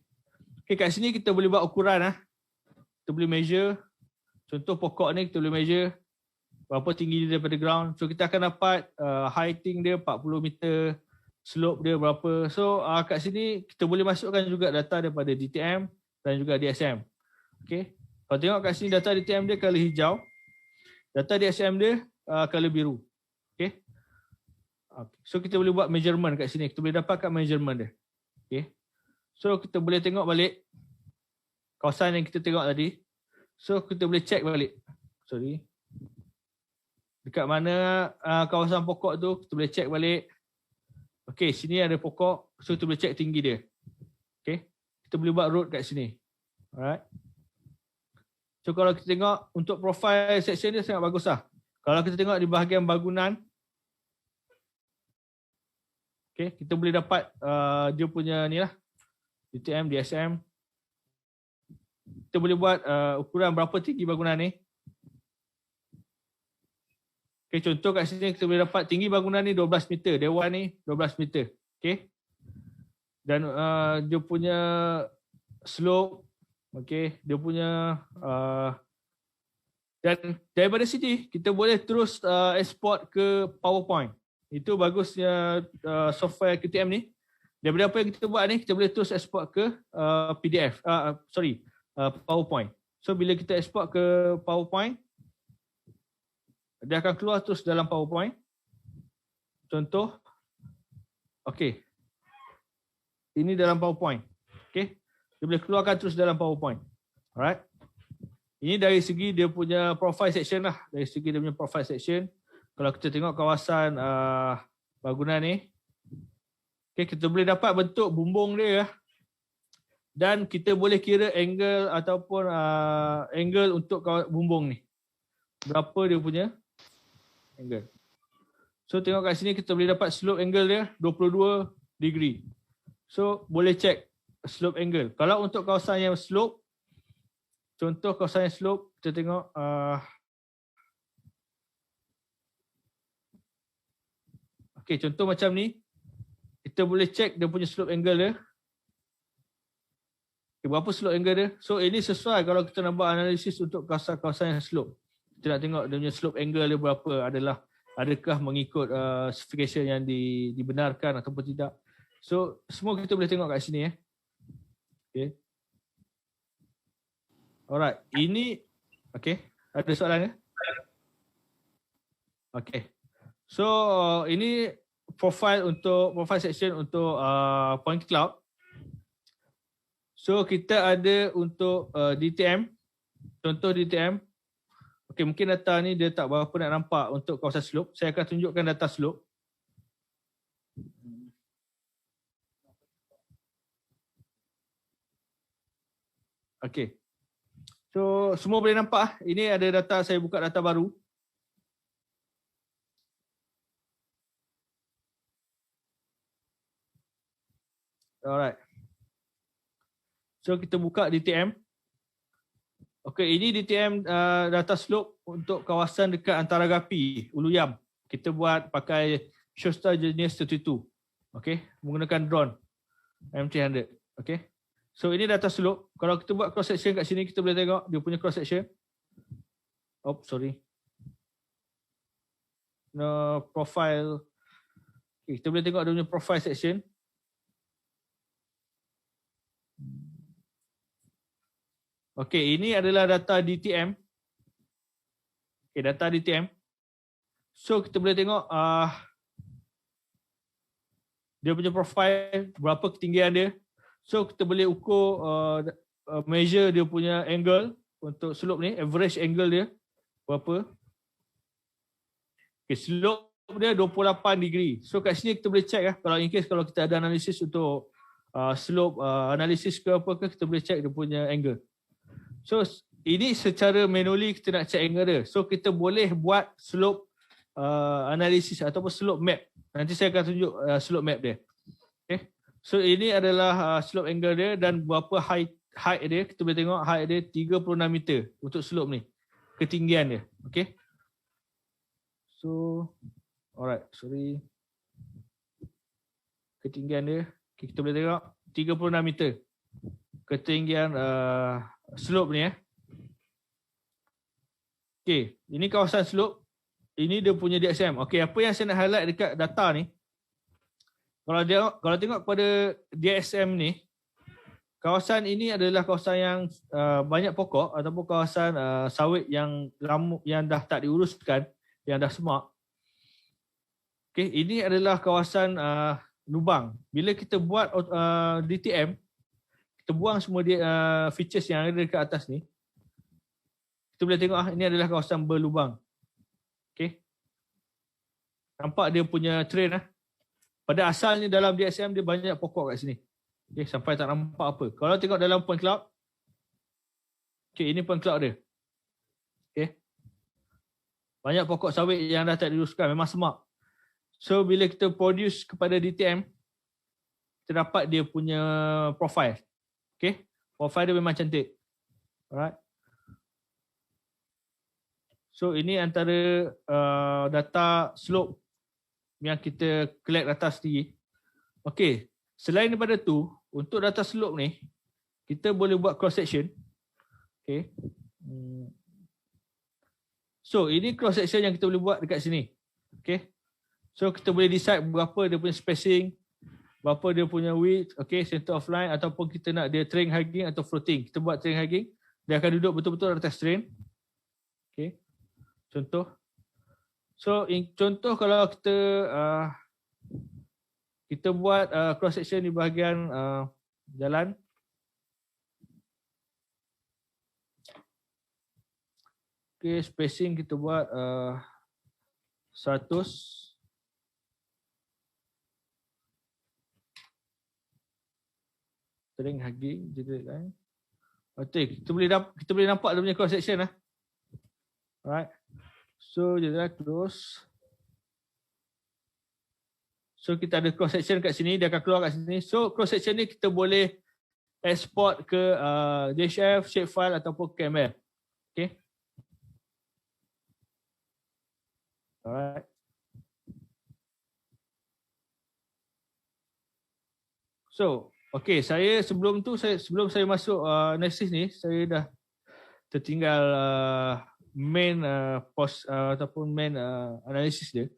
S1: kat sini kita boleh buat ukuran . Kita boleh measure. Contoh pokok ni kita boleh measure berapa tinggi dia daripada ground. So kita akan dapat heighting dia 40 meter, slope dia berapa. So kat sini kita boleh masukkan juga data daripada DTM dan juga DSM. Okey. Kalau tengok kat sini data DTM dia color hijau. Data DSM dia color biru. Okey. So kita boleh buat measurement kat sini. Kita boleh dapatkan measurement dia. Okey. So kita boleh tengok balik kawasan yang kita tengok tadi. So kita boleh check balik. Sorry. Dekat mana kawasan pokok tu, kita boleh check balik. Okey, sini ada pokok. So kita boleh check tinggi dia. Okey. Kita boleh buat road kat sini. Alright. So kalau kita tengok untuk profile section dia sangat bagus lah. Kalau kita tengok di bahagian bangunan, okay, kita boleh dapat dia punya ni lah, DTM, DSM. Kita boleh buat ukuran berapa tinggi bangunan ni. Okay, contoh kat sini kita boleh dapat tinggi bangunan ni 12 meter, dewan ni 12 meter. Okay. Dan dia punya slope, okay, dia punya dan daripada sini kita boleh terus export ke PowerPoint. Itu bagusnya software KTM ni. Daripada apa yang kita buat ni, kita boleh terus export ke PDF, PowerPoint. So bila kita export ke PowerPoint, dia akan keluar terus dalam PowerPoint. Contoh, okay, ini dalam PowerPoint. Okay, dia boleh keluarkan terus dalam PowerPoint. Alright. Ini dari segi dia punya profile section lah. Dari segi dia punya profile section. Kalau kita tengok kawasan bangunan ni, okay, kita boleh dapat bentuk bumbung dia. Dan kita boleh kira angle ataupun angle untuk bumbung ni. Berapa dia punya angle. So tengok kat sini kita boleh dapat slope angle dia 22 degree. So boleh check slope angle. Kalau untuk kawasan yang slope, contoh kawasan yang slope, kita tengok Okay, contoh macam ni. Kita boleh check dia punya slope angle dia. Okay, berapa slope angle dia. So ini sesuai kalau kita nak buat analisis untuk kawasan-kawasan yang slope. Kita nak tengok dia punya slope angle dia berapa, adakah mengikut specification yang dibenarkan ataupun tidak. So semua kita boleh tengok kat sini. Okay. Alright, ini okay. Ada soalan ke? Okay. So ini profile section untuk point cloud. So kita ada untuk DTM. Contoh DTM. Okay, mungkin data ni dia tak berapa nak nampak untuk kawasan slope. Saya akan tunjukkan data slope. Okay. So semua boleh nampak. Ini ada data, saya buka data baru. Alright. So kita buka DTM. Okay, ini DTM data slope untuk kawasan dekat Antara Gapi, Ulu Yam. Kita buat pakai Showstar Genius 32. Okay, menggunakan drone M300. Okay. So ini data slope. Kalau kita buat cross section kat sini, kita boleh tengok dia punya cross section. Oh, sorry. No, profile. Okay, kita boleh tengok dia punya profile section. Okay, ini adalah data DTM. Okay, data DTM. So kita boleh tengok dia punya profile, berapa ketinggian dia. So kita boleh ukur, measure dia punya angle untuk slope ni, average angle dia berapa. Okay, slope dia 28 degree. So kat sini kita boleh check kalau in case kalau kita ada analisis untuk slope analisis ke apa ke, kita boleh check dia punya angle. So ini secara manually kita nak check angle dia. So kita boleh buat slope analisis ataupun slope map. Nanti saya akan tunjuk slope map dia. Okay. So ini adalah slope angle dia dan berapa height dia. Kita boleh tengok height dia 36 meter untuk slope ni. Ketinggian dia. Okay. So alright, sorry. Ketinggian dia. Okay, kita boleh tengok 36 meter. Ketinggian slope ni. Okay, ini kawasan slope. Ini dia punya DSM. Okay, apa yang saya nak highlight dekat data ni. Kalau tengok pada DSM ni, kawasan ini adalah kawasan yang banyak pokok ataupun kawasan sawit yang dah tak diuruskan, yang dah semak. Okay, ini adalah kawasan lubang. Bila kita buat DTM, kita buang semua features yang ada dekat atas ni. Kita boleh tengok ini adalah kawasan berlubang. Okay. Nampak dia punya train . Pada asalnya dalam DSM dia banyak pokok kat sini. Okay, sampai tak nampak apa. Kalau tengok dalam point cloud. Okay, ini point cloud dia. Okay. Banyak pokok sawit yang dah tak diuruskan, memang semak. So bila kita produce kepada DTM, kita dapat dia punya profile. Okay. Profile dia memang cantik. Alright. So ini antara data slope yang kita collect data sendiri. Okey, selain daripada tu, untuk data slope ni, kita boleh buat cross section. Okey. So ini cross section yang kita boleh buat dekat sini. Okey. So kita boleh decide berapa dia punya spacing, berapa dia punya width, okey, center of line, ataupun kita nak dia train hugging atau floating. Kita buat train hugging, dia akan duduk betul-betul atas train. Okey. Contoh. So contoh kalau kita buat cross section di bahagian jalan. Okay, spacing kita buat 100. String hugging jadi kan. Okey, kita boleh nampak dia punya cross section . Alright. So jadilah close. So kita ada cross section kat sini, dia akan keluar kat sini. So cross section ni kita boleh export ke DXF, shapefile ataupun KML. Okay. Alright. So, okay, sebelum saya masuk analisis ni, saya dah tertinggal main ataupun main analisis dia.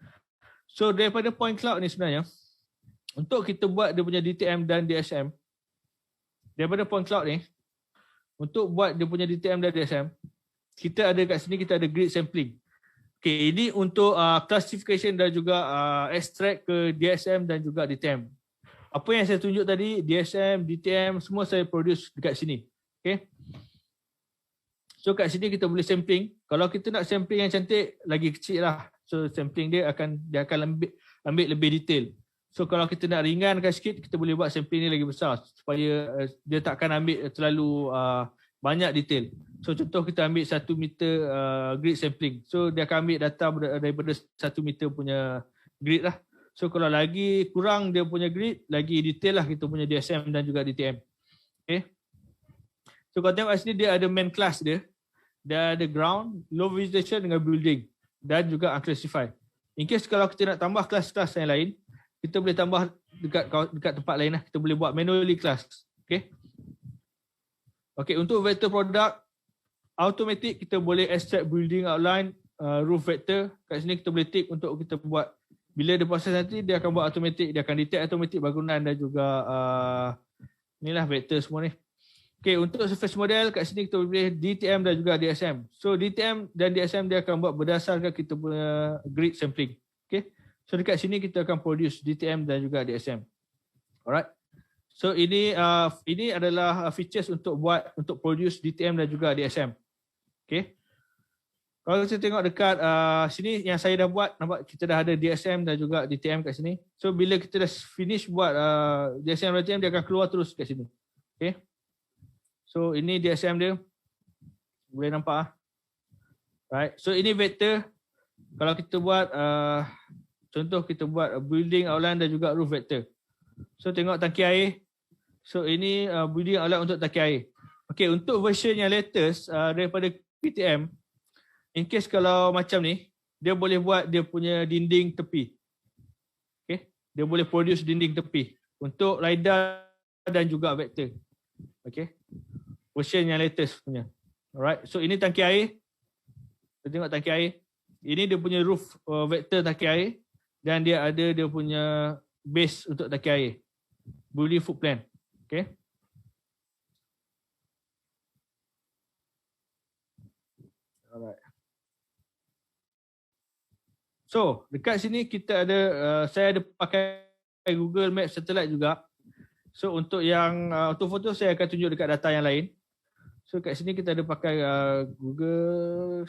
S1: So daripada point cloud ni sebenarnya, untuk kita buat dia punya DTM dan DSM, daripada point cloud ni, untuk buat dia punya DTM dan DSM, kita ada kat sini, kita ada grid sampling. Okay, ini untuk classification dan juga extract ke DSM dan juga DTM. Apa yang saya tunjuk tadi, DSM, DTM, semua saya produce dekat sini. Okay. So kat sini kita boleh sampling. Kalau kita nak sampling yang cantik, lagi kecil lah. So sampling dia akan ambil lebih detail. So kalau kita nak ringankan sikit, kita boleh buat sampling ni lagi besar supaya dia takkan ambil terlalu banyak detail. So contoh kita ambil 1 meter grid sampling. So dia akan ambil data daripada 1 meter punya grid lah. So kalau lagi kurang dia punya grid, lagi detail lah kita punya DSM dan juga DTM. Okay. So kalau tengok kat sini dia ada main class dia. Dia ada ground, low vegetation dengan building dan juga unclassified. In case kalau kita nak tambah kelas-kelas yang lain, kita boleh tambah dekat tempat lain lah. Kita boleh buat manually class. Okay. Okay, untuk vector product, automatic kita boleh extract building outline, roof vector. Kat sini kita boleh tick untuk kita buat. Bila dia proses nanti, dia akan buat automatic. Dia akan detect automatic bangunan dan juga inilah vector semua ni. Okay, untuk surface model, kat sini kita boleh DTM dan juga DSM. So DTM dan DSM dia akan buat berdasarkan kita punya grid sampling. Okay. So dekat sini kita akan produce DTM dan juga DSM. Alright. So ini adalah features untuk produce DTM dan juga DSM. Okay. Kalau kita tengok dekat sini yang saya dah buat, nampak kita dah ada DSM dan juga DTM kat sini. So bila kita dah finish buat DSM dan DTM, dia akan keluar terus kat sini. Okay. So ini DSM dia. Boleh nampak. Right. So ini vector. Kalau kita buat contoh kita buat building outline dan juga roof vector. So tengok tangki air. So ini building outline untuk tangki air. Okay, untuk version yang latest daripada PTM, in case kalau macam ni, dia boleh buat dia punya dinding tepi. Okay, dia boleh produce dinding tepi untuk LiDAR dan juga vector. Okay, version yang latest punya. Alright, so ini tangki air. Kita tengok tangki air. Ini dia punya roof vector tangki air dan dia ada dia punya base untuk tangki air. Building foot plan. Okay. Alright. So, dekat sini kita ada saya ada pakai Google Maps Satellite juga. So, untuk yang untuk foto saya akan tunjuk dekat data yang lain. So, kat sini kita ada pakai Google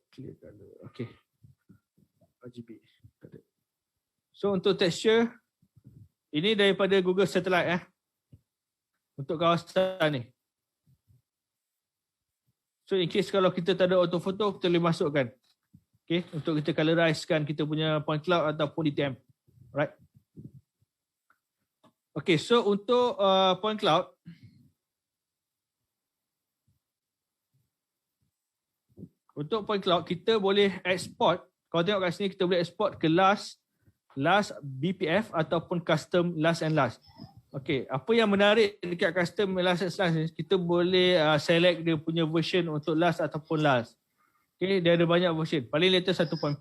S1: clear color. Okay. RGB. So, untuk texture ini daripada Google Satellite untuk kawasan ni. So in case kalau kita tak ada autophoto, kita boleh masukkan. Okay, untuk kita colorizekan kita punya point cloud ataupun DTM. Right. Okay, so untuk point cloud, kita boleh export. Kalau tengok kat sini kita boleh export ke last BPF ataupun custom last and last. Okay, apa yang menarik dekat custom last and last ni, kita boleh select dia punya version untuk last ataupun last. Okay, dia ada banyak version. Paling latest 1.4,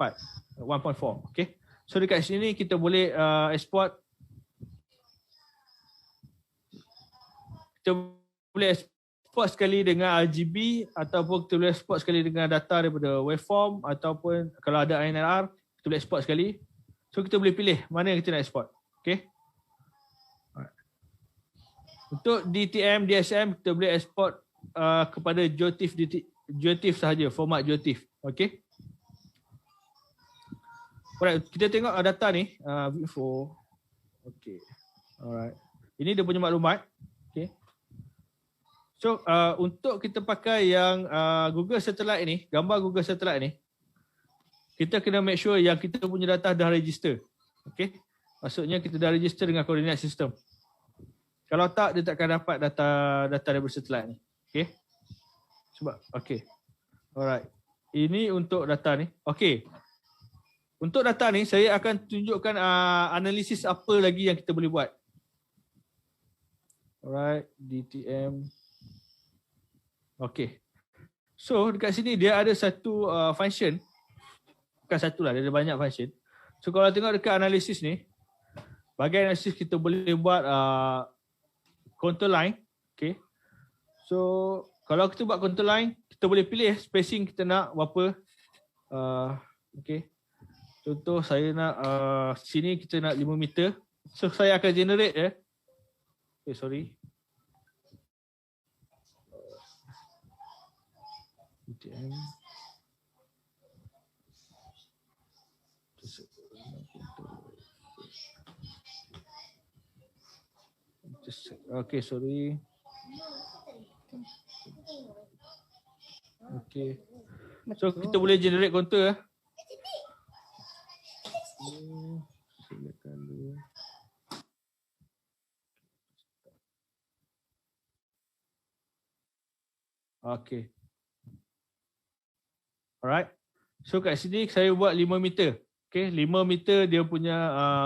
S1: 1.4. Okay, so dekat sini kita boleh export. Kita boleh export sekali dengan RGB ataupun kita boleh export sekali dengan data daripada waveform ataupun kalau ada INR, kita boleh export sekali. So kita boleh pilih mana yang kita nak export. Okay. Untuk DTM, DSM kita boleh export kepada GeoTIFF sahaja, format GeoTIFF. Okay. Alright, kita tengok data ni, V4. Okay. Alright. Ini dia punya maklumat. Okay. So untuk kita pakai yang Google Satellite ni, gambar Google Satellite ni, kita kena make sure yang kita punya data dah register. Okay. Maksudnya kita dah register dengan coordinate system. Kalau tak, dia takkan dapat data daripada satellite ni. Okay. Sebab, okay. Alright. Ini untuk data ni. Okay. Untuk data ni, saya akan tunjukkan analisis apa lagi yang kita boleh buat. Alright, DTM. Okay. So dekat sini dia ada satu function. Bukan satu lah, dia ada banyak function. So kalau tengok dekat analisis ni, bahagian analisis kita boleh buat contour line. Okay. So kalau kita buat contour line, kita boleh pilih spacing kita nak berapa. Okay. Contoh saya nak sini kita nak 5 meter. So saya akan generate Okay, sorry. DTM. Okay, sorry. Okay. So kita boleh generate contour. Silakan dulu. Okay. Alright. So kat sini saya buat 5 meter. Okay, 5 meter dia punya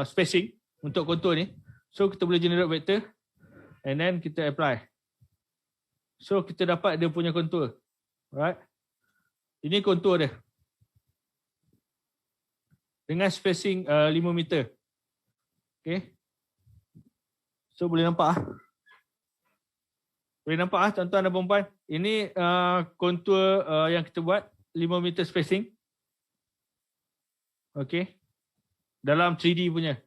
S1: spacing untuk contour ni. So kita boleh generate vector and then kita apply. So kita dapat dia punya contour. Alright. Ini contour dia. Dengan spacing 5 meter. Okay. So boleh nampak Boleh nampak tuan-tuan dan puan-puan. Ini contour yang kita buat 5 meter spacing. Okay. Dalam 3D punya.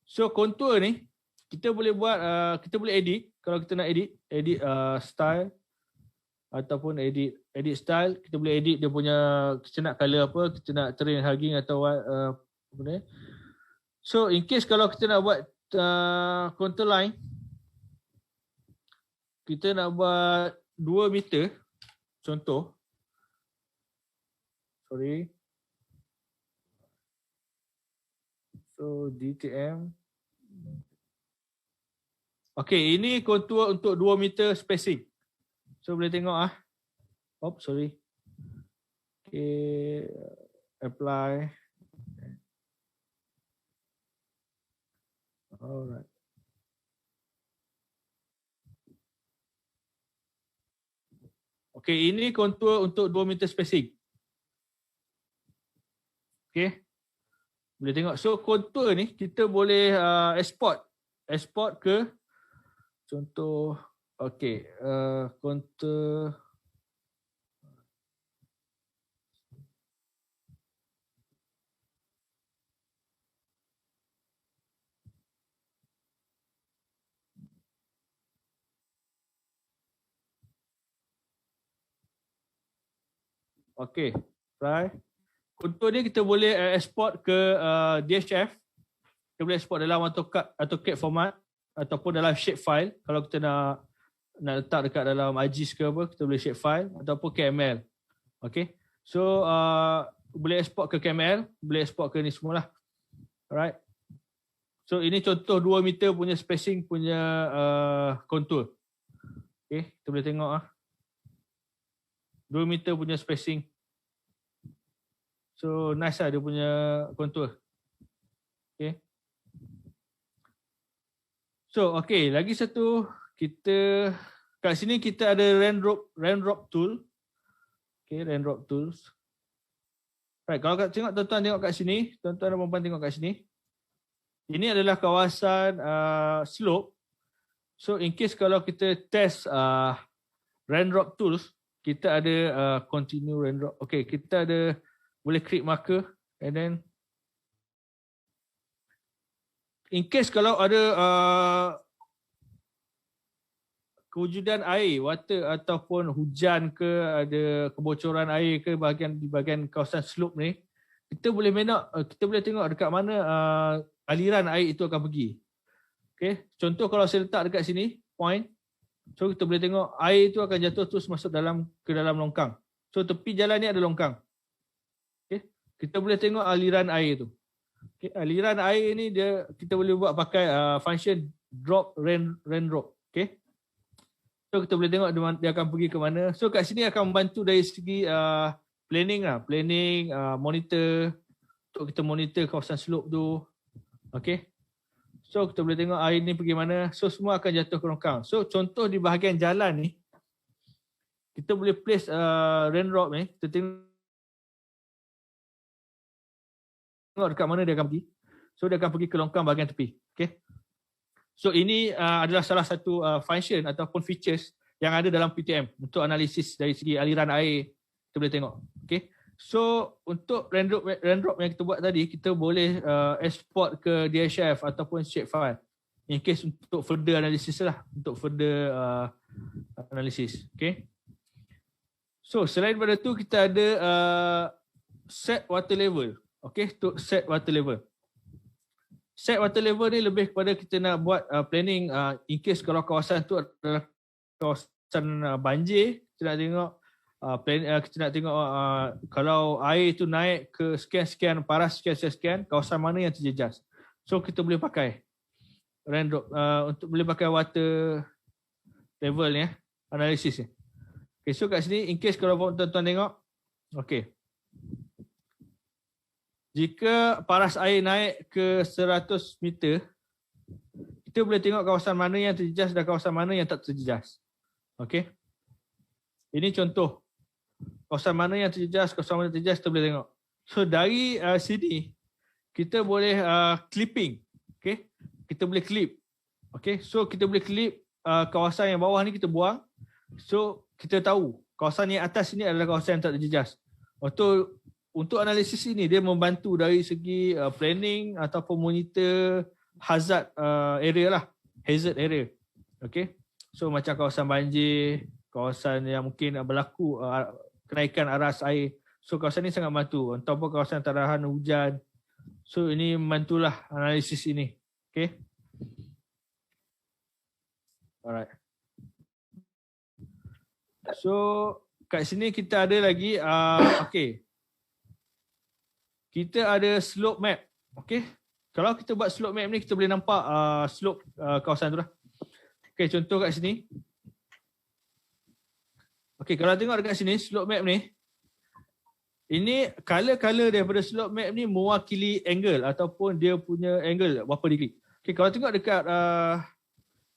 S1: So contour ni kita boleh buat, kita boleh edit. Kalau kita nak edit style ataupun edit style, kita boleh edit dia punya, kita nak color apa, kita nak terrain hugging atau apa ni. So in case kalau kita nak buat contour line, kita nak buat 2 meter contoh. Sorry. So DTM. Okay, ini contour untuk 2 meter spacing. So boleh tengok sorry. Okay, apply. Alright. Okay, ini contour untuk 2 meter spacing. Okay. Boleh tengok. So contour ni kita boleh export ke contoh. Okay, contour. Okay, try. Contour ni kita boleh export ke DHF. Kita boleh export dalam AutoCAD format ataupun dalam shapefile. Kalau kita nak letak dekat dalam ArcGIS ke apa, kita boleh shapefile ataupun KML. Okay. So boleh export ke KML, boleh export ke ni semualah. Alright. So ini contoh 2 meter punya spacing punya contour. Okay, kita boleh tengok 2 meter punya spacing. So nice lah dia punya contour. Okay. So okay, lagi satu, kita kat sini kita ada raindrop tool. Okay, raindrop tools. Right, kalau tengok tuan-tuan tengok kat sini, tuan-tuan dan puan-puan tengok kat sini. Ini adalah kawasan slope. So in case kalau kita test raindrop tools, kita ada continue raindrop. Okay, kita ada boleh create marker and then in case kalau ada kewujudan air, water ataupun hujan ke, ada kebocoran air ke di bahagian kawasan slope ni, kita boleh tengok dekat mana aliran air itu akan pergi. Okay, contoh kalau saya letak dekat sini point, so kita boleh tengok air itu akan jatuh terus masuk ke dalam longkang. So tepi jalan ni ada longkang. Okay, kita boleh tengok aliran air tu. Okay, aliran air ni kita boleh buat pakai function drop raindrop. Okay, so kita boleh tengok dia akan pergi ke mana. So kat sini akan membantu dari segi planning monitor, untuk kita monitor kawasan slope tu. Okay, So kita boleh tengok air ni pergi mana. So semua akan jatuh ke longkang. So contoh di bahagian jalan ni, kita boleh place rain drop ni. Kita tengok dekat mana dia akan pergi. So dia akan pergi ke longkang bahagian tepi. Okay. So ini adalah salah satu function ataupun features yang ada dalam PTM untuk analisis dari segi aliran air. Kita boleh tengok. Okay. So untuk raindrop yang kita buat tadi, kita boleh export ke DHF ataupun shapefile in case untuk further analysis lah, untuk further analysis. Okay. So selain daripada tu kita ada set water level. Okay, untuk set water level. Set water level ni lebih kepada kita nak buat planning in case kalau kawasan tu adalah kawasan banjir, kita nak tengok kita nak tengok kalau air tu naik ke sekian-sekian, paras sekian-sekian, kawasan mana yang terjejas. So kita boleh pakai raindrop untuk boleh pakai water level ni analisis ni. Okay, so kat sini in case kalau tuan-tuan tengok, okay. Jika paras air naik ke 100 meter, kita boleh tengok kawasan mana yang terjejas dan kawasan mana yang tak terjejas. Okay. Ini contoh. Kawasan mana yang terjejas, kawasan mana yang terjejas, kita boleh tengok. So dari sini, kita boleh clipping. Okay. Kita boleh clip. Okay. So kita boleh clip kawasan yang bawah ni kita buang. So kita tahu kawasan yang atas ini adalah kawasan yang tak terjejas. Untuk analisis ini, dia membantu dari segi planning ataupun monitor hazard area lah. Hazard area. Okay. So macam kawasan banjir, kawasan yang mungkin berlaku kenaikan aras air. So kawasan ini sangat membantu. Ataupun kawasan tarahan hujan. So ini membantulah analisis ini. Okay. Alright. So kat sini kita ada lagi okay. Kita ada slope map. Okay. Kalau kita buat slope map ni, kita boleh nampak slope kawasan tu lah. Okay, contoh kat sini. Okay, kalau tengok dekat sini, slope map ni. Ini color-color daripada slope map ni mewakili angle ataupun dia punya angle berapa degree. Okay, kalau tengok dekat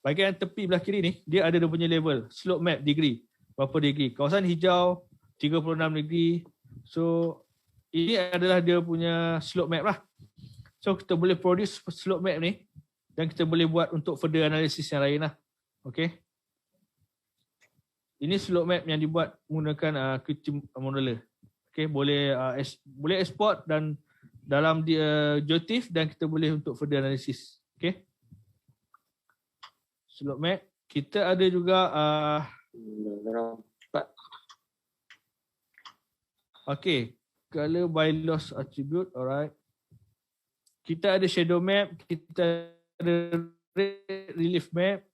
S1: bahagian tepi belah kiri ni, dia ada dia punya level. Slope map degree. Berapa degree. Kawasan hijau, 36 degree. So, ini adalah dia punya slope map lah. So kita boleh produce slope map ni dan kita boleh buat untuk further analysis yang lain lah. Okay. Ini slope map yang dibuat menggunakan QT modeler. Okay, boleh export dan dalam GeoTIFF dan kita boleh untuk further analysis. Okay. Slope map. Kita ada juga okay. Color by loss attribute, alright. Kita ada shadow map, kita ada relief map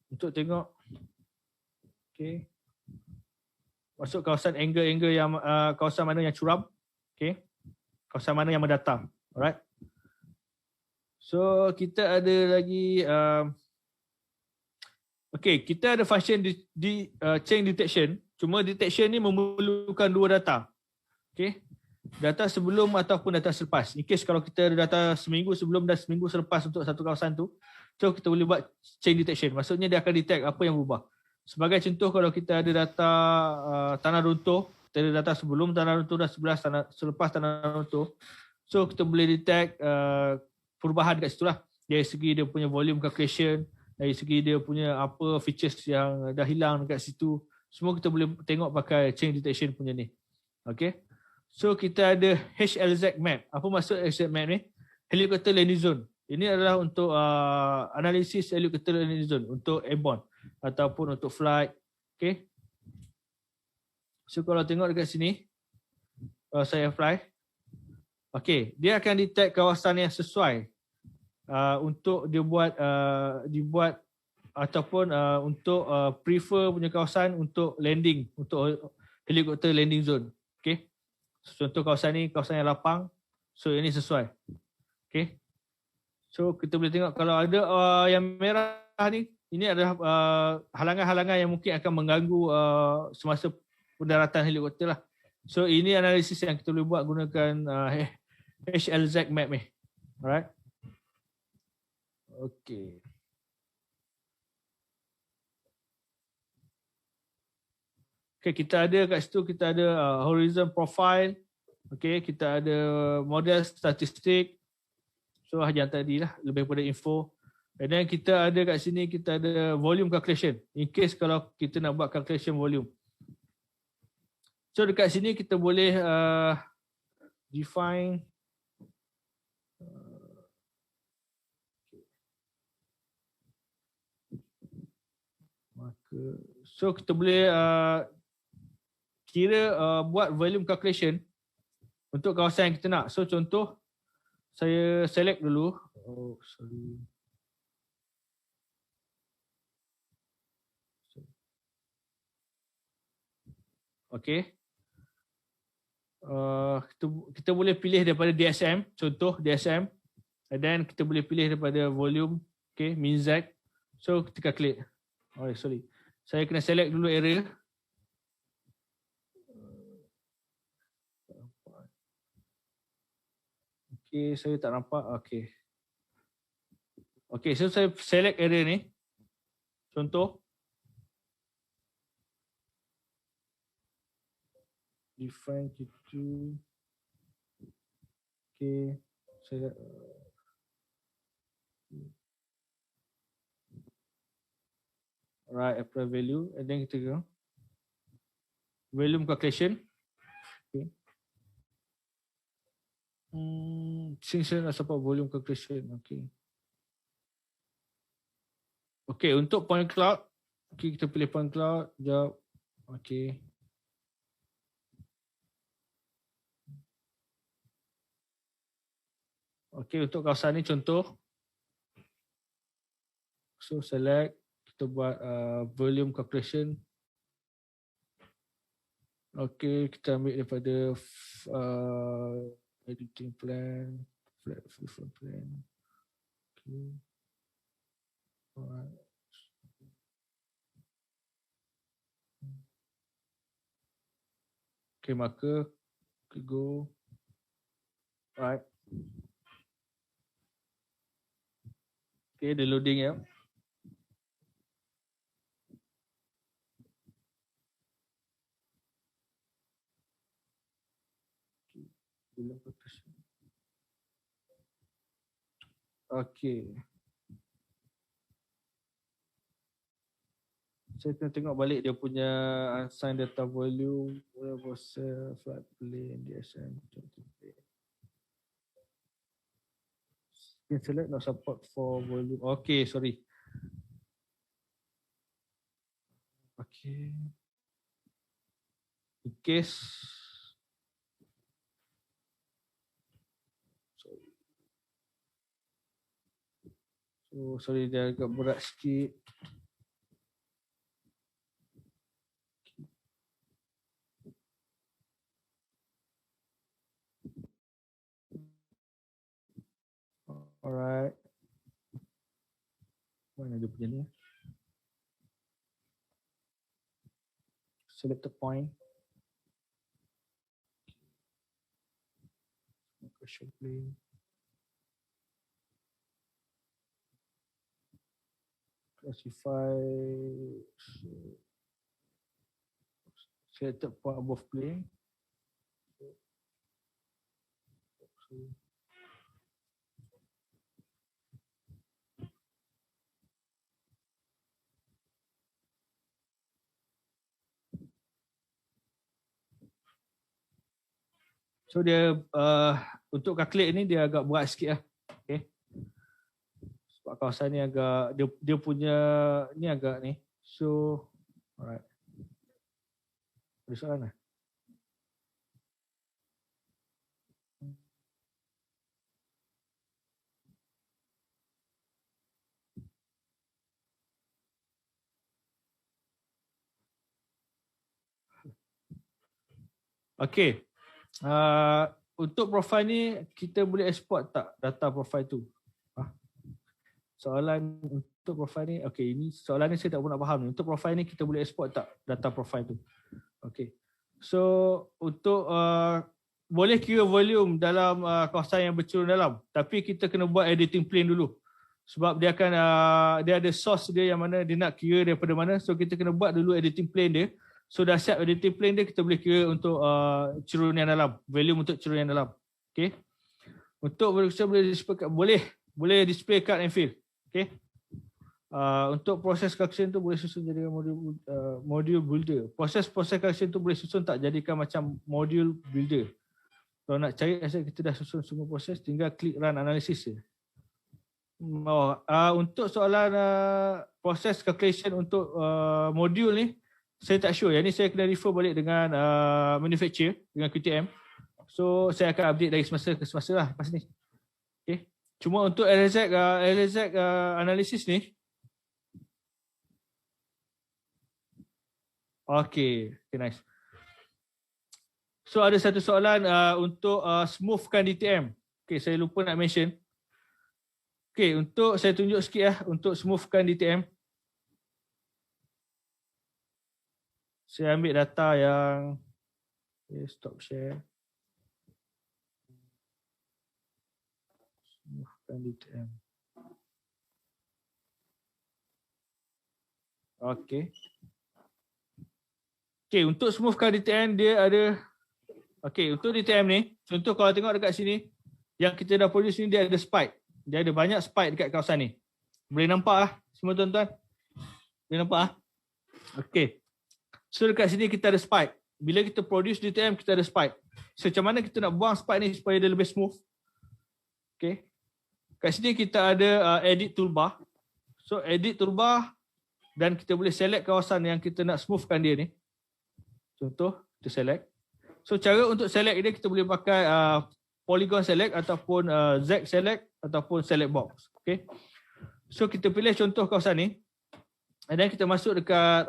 S1: untuk tengok. Okay. Masuk kawasan angle-angle yang kawasan mana yang curam, okay. Kawasan mana yang mendatar, alright. So kita ada lagi, okay, kita ada function di chain detection. Cuma detection ni memerlukan dua data. Okay. Data sebelum ataupun data selepas. In case kalau kita ada data seminggu sebelum dan seminggu selepas untuk satu kawasan tu, so kita boleh buat chain detection. Maksudnya dia akan detect apa yang berubah. Sebagai contoh, kalau kita ada data tanah runtuh, kita ada data sebelum tanah runtuh dan selepas tanah runtuh, so kita boleh detect perubahan kat situ lah. Dari segi dia punya volume calculation, dari segi dia punya apa features yang dah hilang dekat situ. Semua kita boleh tengok pakai chain detection punya ni. Okay. So kita ada HLZ map. Apa maksud HLZ map ni? Helicopter landing zone. Ini adalah untuk analisis helicopter landing zone untuk airborne ataupun untuk flight. Okay. So kalau tengok dekat sini, kalau saya fly, okay, dia akan detect kawasan yang sesuai untuk dia dibuat ataupun untuk prefer punya kawasan untuk landing, untuk helikopter landing zone. Okay. Contoh kawasan ni, kawasan yang lapang. So ini sesuai. Okay. So kita boleh tengok kalau ada yang merah ni, ini adalah halangan-halangan yang mungkin akan mengganggu semasa pendaratan helikopter lah. So ini analisis yang kita boleh buat gunakan HLZ map ni. Alright. Okay. Okay, kita ada kat situ, kita ada horizon profile. Okay, kita ada model statistik. So yang tadi lah, lebih pada info. And then kita ada kat sini, kita ada volume calculation. In case kalau kita nak buat calculation volume. So dekat sini kita boleh define so kita boleh kira buat volume calculation untuk kawasan yang kita nak. So contoh saya select dulu. Oh sorry. Okay. Kita boleh pilih daripada DSM, contoh DSM, and then kita boleh pilih daripada volume, okay, min Z. So ketika klik, oh sorry, saya kena select dulu area. Okay, saya tak nampak. Okay. Okay, so saya select area ni, contoh define gitu. Okay, saya right, apply value, and then kita go volume calculation. Okay. Sini saya nak support volume calculation. Okay. Okay, untuk point cloud, okay, kita pilih point cloud. Jawab. Okay. Okay, untuk kawasan ni contoh. So select, kita buat volume calculation. Okay, kita ambil daripada editing plan, flat freeform plan. Okay. Alright. Okay, maka kita go. Alright. Okay, the loading ya. Okay. Saya kena tengok balik dia punya unsigned data volume, flat plane, DSM. Can select not support for volume. Okay, sorry. Okay. In case. Sorry. So sorry dia agak berat sikit. Alright. Mana dia punya ni? Select the point. Show plane. Classify. Select the point above plane. So dia untuk calculate ni dia agak berat sikit lah. Okay. Sebab kawasan ni agak dia punya ni agak ni. So alright. Ada soalan lah? Okay. Untuk profile ni kita boleh export tak data profile tu? Soalan untuk profile ni, okay, ini soalan ni saya tak pernah faham ni. Untuk profile ni kita boleh export tak data profile tu? Okay. So untuk boleh kira volume dalam kawasan yang bercurun dalam, tapi kita kena buat editing plane dulu. Sebab dia akan dia ada source dia yang mana dia nak kira daripada mana. So kita kena buat dulu editing plane dia. So dah siap editing plane dia, kita boleh kira untuk cerunian dalam, volume untuk cerunian dalam. Okay. Untuk boleh display cut and fill. Okay. Untuk proses calculation tu boleh susun jadikan module builder. Proses calculation tu boleh susun tak jadikan macam module builder. Kalau nak cari asal kita dah susun semua proses, tinggal klik run analysis je. Untuk soalan proses calculation untuk modul ni, saya tak sure. Yang ni saya kena refer balik dengan manufacturer, dengan QTM. So saya akan update dari semasa ke semasa lah lepas ni. Okay. Cuma untuk LZ analysis ni, okay, nice. So ada satu soalan untuk smoothkan DTM. Okay, saya lupa nak mention. Okay, untuk saya tunjuk sikit untuk smoothkan DTM. Saya ambil data yang stop share. Smoothkan DTM. Okay. Okay, untuk smoothkan DTM dia ada. Okay, untuk DTM ni, contoh kalau tengok dekat sini, yang kita dah produce ni dia ada spike. Dia ada banyak spike dekat kawasan ni. Boleh nampak lah semua tuan-tuan? Boleh nampak lah? Okay. So dekat sini kita ada spike. Bila kita produce DTM kita ada spike. So macam mana kita nak buang spike ni supaya dia lebih smooth? Okay. Kat sini kita ada edit toolbar. So edit toolbar dan kita boleh select kawasan yang kita nak smoothkan dia ni. Contoh, kita select. So cara untuk select dia kita boleh pakai polygon select ataupun Z select ataupun select box. Okay. So kita pilih contoh kawasan ni. Dan kita masuk dekat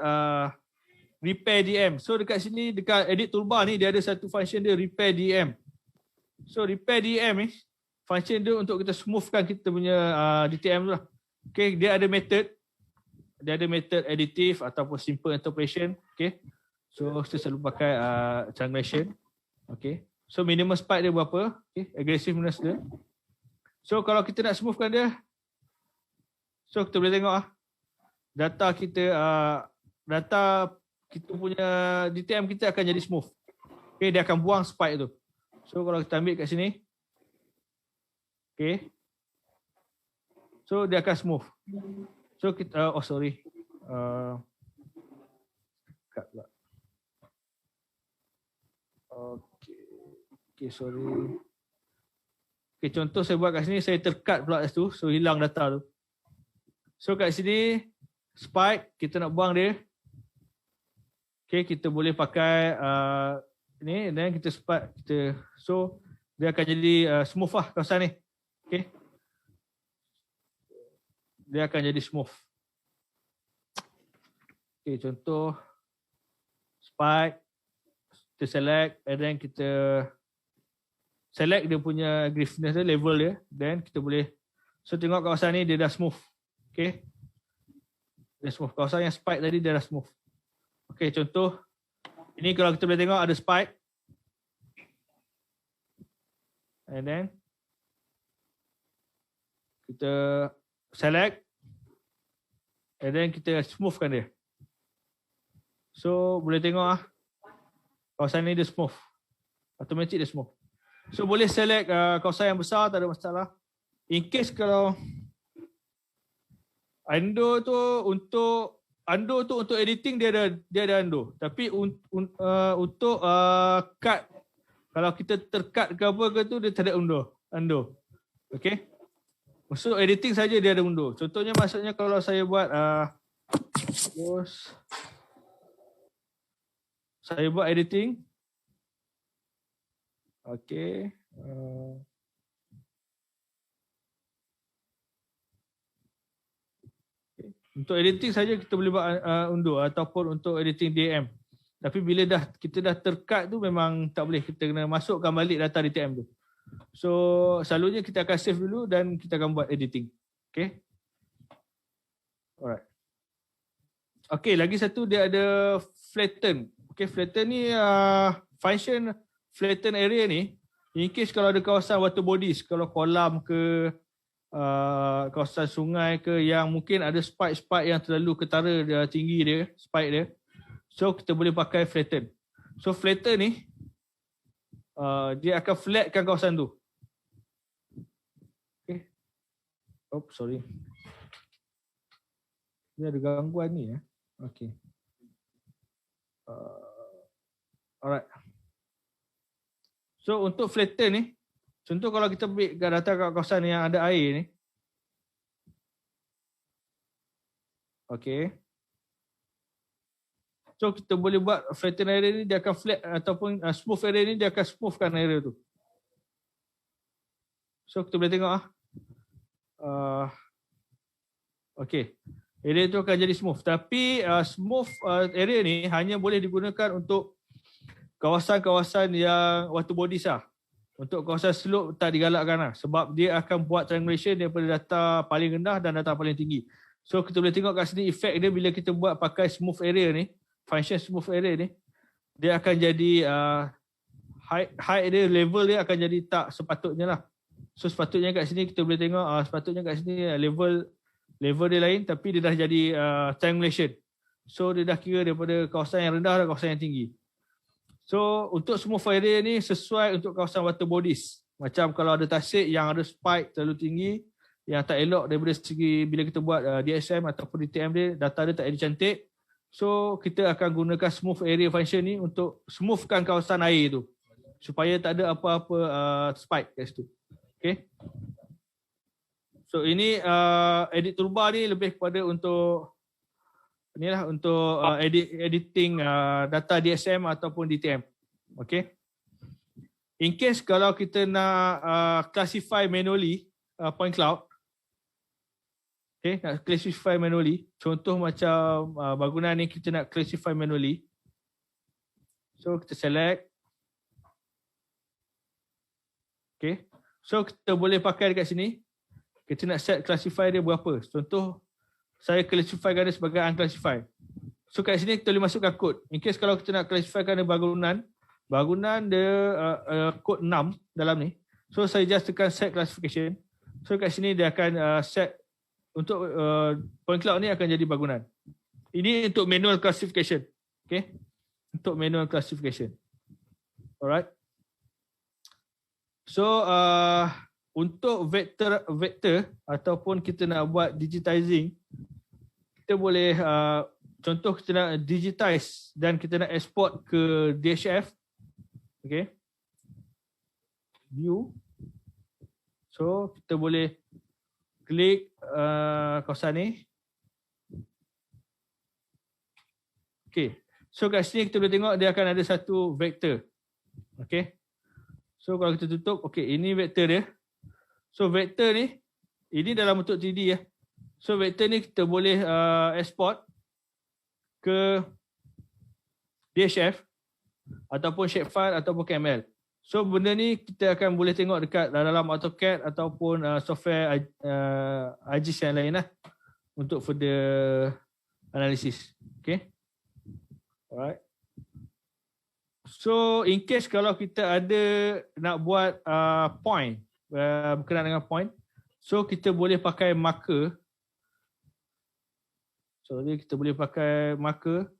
S1: repair DM. So dekat sini dekat edit toolbar ni dia ada satu function dia repair DM. So repair DM ni function dia untuk kita smoothkan kita punya DTM tu lah. Okay, dia ada method. Dia ada method additive ataupun simple interpolation. Okay. So kita selalu pakai triangulation. Okay. So minimum spike dia berapa? Okay. Aggressiveness dia. So kalau kita nak smoothkan dia, so kita boleh tengok data kita punya DTM kita akan jadi smooth. Okay, dia akan buang spike tu. So kalau kita ambil kat sini, okay. So dia akan smooth. So kita, cut pula. Okay, sorry. Okay, contoh saya buat kat sini, saya tercut pula kat situ, so hilang data tu. So kat sini, spike, kita nak buang dia. Okay, kita boleh pakai ni, dan kita spike, so dia akan jadi smooth lah kawasan ni. Okay. Dia akan jadi smooth. Okay, contoh, spike, kita select, and then kita select dia punya aggressiveness dia, level dia, then kita boleh, so tengok kawasan ni dia dah smooth. Okay. Dia smooth. Kawasan yang spike tadi dia dah smooth. Okay, contoh, ini kalau kita boleh tengok ada spike. And then, kita select, and then kita smoothkan dia. So, boleh tengok kawasan ni dia smooth. Automatic dia smooth. So boleh select kawasan yang besar, tak ada masalah. In case kalau undo tu untuk editing dia ada undo. Tapi untuk cut, kalau kita tercut ke apa ke tu dia tak ada undo. Okay. Maksud editing saja dia ada undo. Contohnya maksudnya kalau saya buat saya buat editing. Okay. Untuk editing saja kita boleh buat undo ataupun untuk editing DM. Tapi bila kita dah tercut tu memang tak boleh, kita kena masukkan balik data DTM tu. So selalunya kita akan save dulu dan kita akan buat editing. Okay. Alright. Okay, lagi satu dia ada flatten. Okay, flatten ni function flatten area ni, in case kalau ada kawasan water bodies, kalau kolam ke kawasan sungai ke yang mungkin ada spike yang terlalu ketara dia, tinggi dia, spike dia. So kita boleh pakai flatten. So flatten ni dia akan flatkan kawasan tu. Okay. Oh, sorry. Dia ada gangguan ni ya. Okay. Alright. So untuk flatten ni, contoh kalau kita ambil data kat kawasan yang ada air ni. Okay. So kita boleh buat flatten area ni, dia akan flat ataupun smooth area ni, dia akan smoothkan area tu. So kita boleh tengok okay. Area tu akan jadi smooth. Tapi smooth area ni hanya boleh digunakan untuk kawasan-kawasan yang water bodies lah. Untuk kawasan slope tak digalakkan lah. Sebab dia akan buat triangulation daripada data paling rendah dan data paling tinggi. So kita boleh tengok kat sini efek dia bila kita buat pakai smooth area ni. Function smooth area ni. Dia akan jadi height dia, level dia akan jadi tak sepatutnya lah. So sepatutnya kat sini kita boleh tengok sepatutnya kat sini level dia lain, tapi dia dah jadi triangulation. So dia dah kira daripada kawasan yang rendah dan kawasan yang tinggi. So untuk smooth area ni sesuai untuk kawasan water bodies. Macam kalau ada tasik yang ada spike terlalu tinggi, yang tak elok daripada segi bila kita buat DSM ataupun DTM dia, data dia tak jadi cantik. So kita akan gunakan smooth area function ni untuk smoothkan kawasan air tu. Supaya tak ada apa-apa spike kat situ. Okay. So ini edit toolbar ni lebih kepada untuk inilah untuk editing data DSM ataupun DTM. Okay. In case kalau kita nak classify manually point cloud, okay, nak classify manually, contoh macam bangunan ni kita nak classify manually. So kita select. Okay. So kita boleh pakai dekat sini. Kita nak set classify dia berapa. Contoh, saya classifykan dia sebagai unclassified. So kat sini kita boleh masukkan kod. In case kalau kita nak classifykan dia bangunan dia kod 6 dalam ni. So saya just tekan set classification. So kat sini dia akan set untuk point cloud ni akan jadi bangunan. Ini untuk manual classification. Okay. Untuk manual classification. Alright. So untuk vektor ataupun kita nak buat digitizing, kita boleh contoh kita nak digitize dan kita nak export ke DHF. Okay. View. So kita boleh klik kawasan ni. Okay. So kat sini kita boleh tengok dia akan ada satu vektor. Okay. So kalau kita tutup, okay, ini vektor dia. So vektor ni, ini dalam bentuk 3D ya. So vektor ni kita boleh export ke DHF ataupun shapefile ataupun KML. So benda ni kita akan boleh tengok dekat dalam AutoCAD ataupun software ArcGIS yang lain lah untuk further analysis. Okay. Alright. So in case kalau kita ada nak buat point, berkenaan dengan point, so kita boleh pakai marker. So kita boleh pakai marker.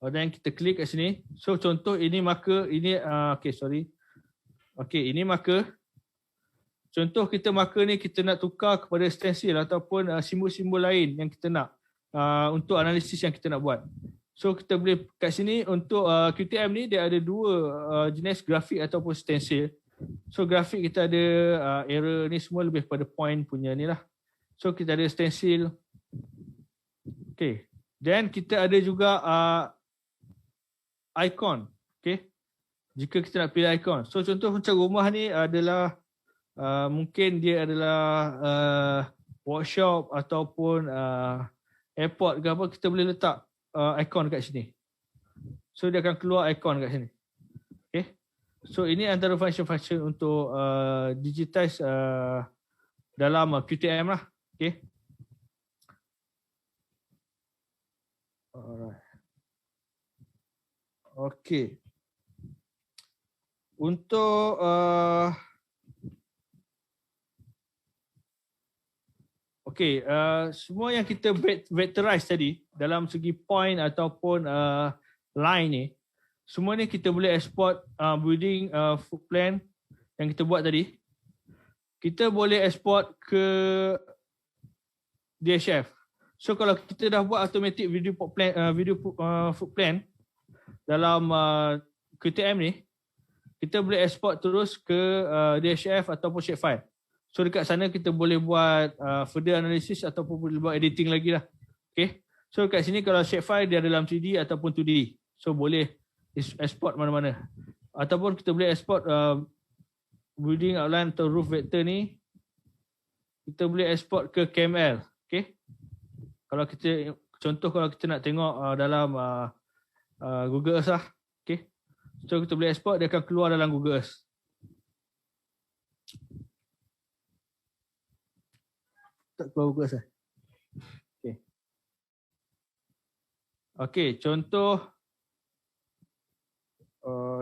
S1: Dan kita klik kat sini. So contoh ini marker, ini ini marker. Contoh kita marker ni kita nak tukar kepada stencil ataupun simbol-simbol lain yang kita nak untuk analisis yang kita nak buat. So kita boleh kat sini untuk QTM ni dia ada dua jenis grafik ataupun stencil. So grafik kita ada error ni semua lebih pada point punya ni lah. So kita ada stencil. Okay. Then kita ada juga icon. Okay. Jika kita nak pilih icon. So contoh macam rumah ni adalah mungkin dia adalah workshop ataupun airport ke apa, kita boleh letak icon kat sini. So dia akan keluar icon kat sini. Okay. So ini antara function-function untuk digitize dalam QTM lah. Okay. Alright. Okay. Untuk Okay, semua yang kita vectorize tadi dalam segi point ataupun line ni, semua ni kita boleh export building food plan yang kita buat tadi. Kita boleh export ke DHF. So kalau kita dah buat automatic video food plan dalam QTM ni, kita boleh export terus ke DHF ataupun shapefile. So dekat sana kita boleh buat further analysis ataupun boleh buat editing lagi lah. Okay. So dekat sini kalau shapefile dia dalam 3D ataupun 2D. So boleh export mana-mana. Ataupun kita boleh export building outline atau roof vector ni. Kita boleh export ke KML. Okay. Kalau kita, contoh kalau kita nak tengok dalam Google Earth lah. Okay. So kita boleh export, dia akan keluar dalam Google Earth. Tak keluar Google Earth. Okay. Okay, contoh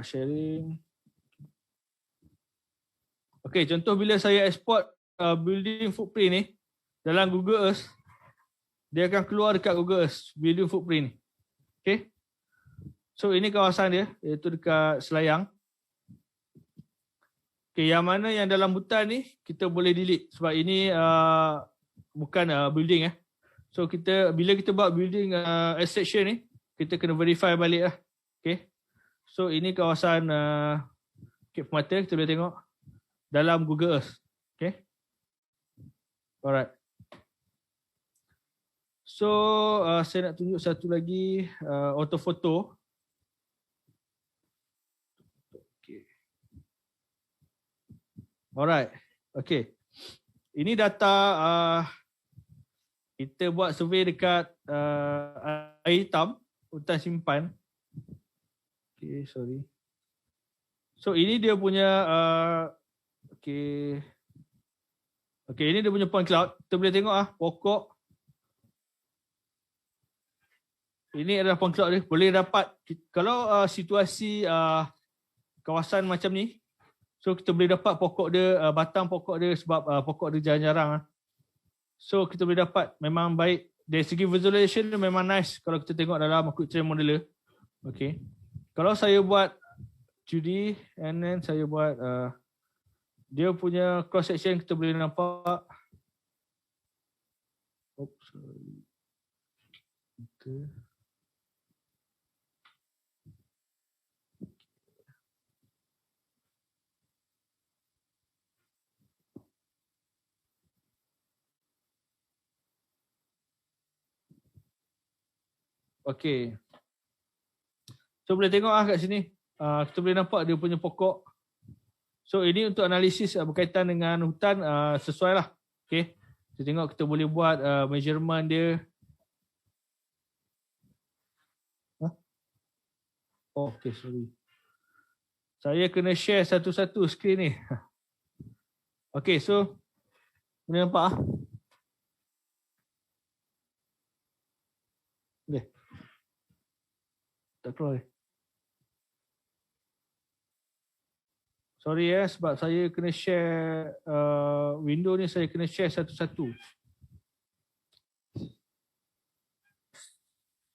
S1: sharing. Okay, contoh bila saya export building footprint ni dalam Google Earth, dia akan keluar dekat Google Earth building footprint ni. Okay. So ini kawasan dia, iaitu dekat Selayang. Okay, yang mana yang dalam hutan ni kita boleh delete sebab ini bukan building . So kita bila kita buat building section ni, kita kena verify balik lah. Okay. So ini kawasan Cape Permata, kita boleh tengok dalam Google Earth. Okay. Alright. So saya nak tunjuk satu lagi orthofoto. Okay. Alright. Okay. Ini data kita buat survey dekat air hitam, hutan simpan. Okay, sorry. So ini dia punya okay, ini dia punya point cloud. Kita boleh tengok pokok. Ini adalah point cloud dia. Boleh dapat kalau situasi kawasan macam ni, so kita boleh dapat pokok dia, batang pokok dia sebab pokok dia jarang-jarang. So kita boleh dapat, memang baik. Dari segi visualization dia memang nice kalau kita tengok dalam QuickTime Modeler. Okay. Kalau saya buat 2D and then saya buat dia punya cross section, kita boleh nampak. Oops, sorry. Okay. Okay. So boleh tengok kat sini. Kita boleh nampak dia punya pokok. So ini untuk analisis berkaitan dengan hutan sesuai lah. Okay. Kita tengok kita boleh buat measurement dia. Oh, okay, sorry. Saya kena share satu-satu skrin ni. Okay, so boleh nampak boleh. Tak keluar. Sorry sebab saya kena share window ni, saya kena share satu-satu.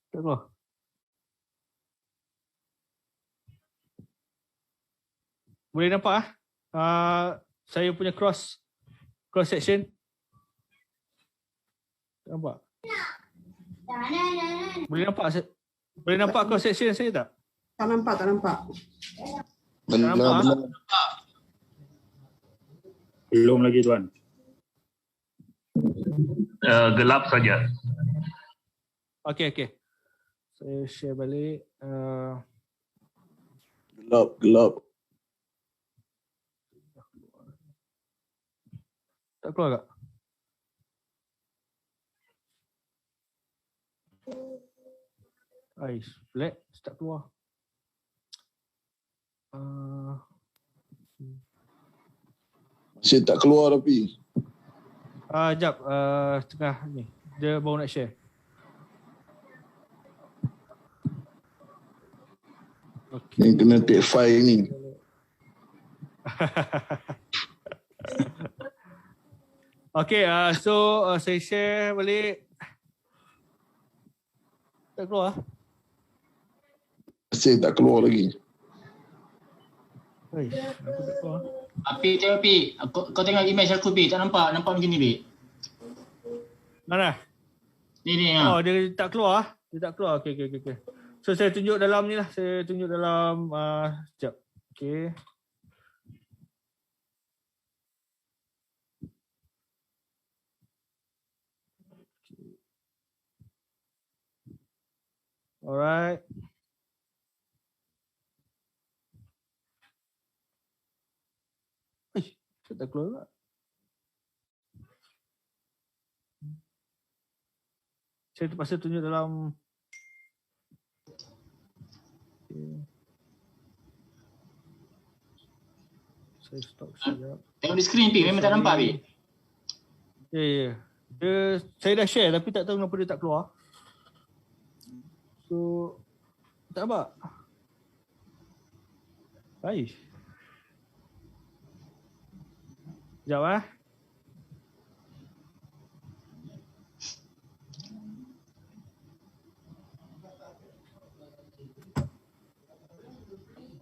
S1: Tak keluar. Boleh nampak saya punya cross section. Nampak? Boleh nampak cross section saya tak?
S4: Tak nampak.
S5: Belum lagi tuan. Gelap saja.
S1: Okay. Saya share balik.
S6: Gelap.
S1: Tak keluar tak? Ais, black, tak keluar.
S6: Saya tak keluar tapi.
S1: Jap, tengah ni. Dia baru nak share. Okay.
S6: Yang kena take file ni.
S1: Okay, so saya share balik. Tak keluar?
S6: Masih tak keluar lagi.
S1: Oi, aku tak keluar.
S4: Api tengok Pi. Kau tengok image aku Pi. Tak nampak. Nampak macam ni Pi.
S1: Mana?
S4: Ni
S1: Oh, dia tak keluar. Dia tak keluar. Okay. So saya tunjuk dalam ni lah. Saya tunjuk dalam sekejap. Okay. Alright. Saya tak keluar juga. Saya terpaksa tunjuk dalam. Okay. Saya stop sekejap.
S4: Tengok di skrin Pi. Memang tak nampak Pi.
S1: Ya. Saya dah share tapi tak tahu kenapa dia tak keluar. So, tak nampak. Baik. Sekejap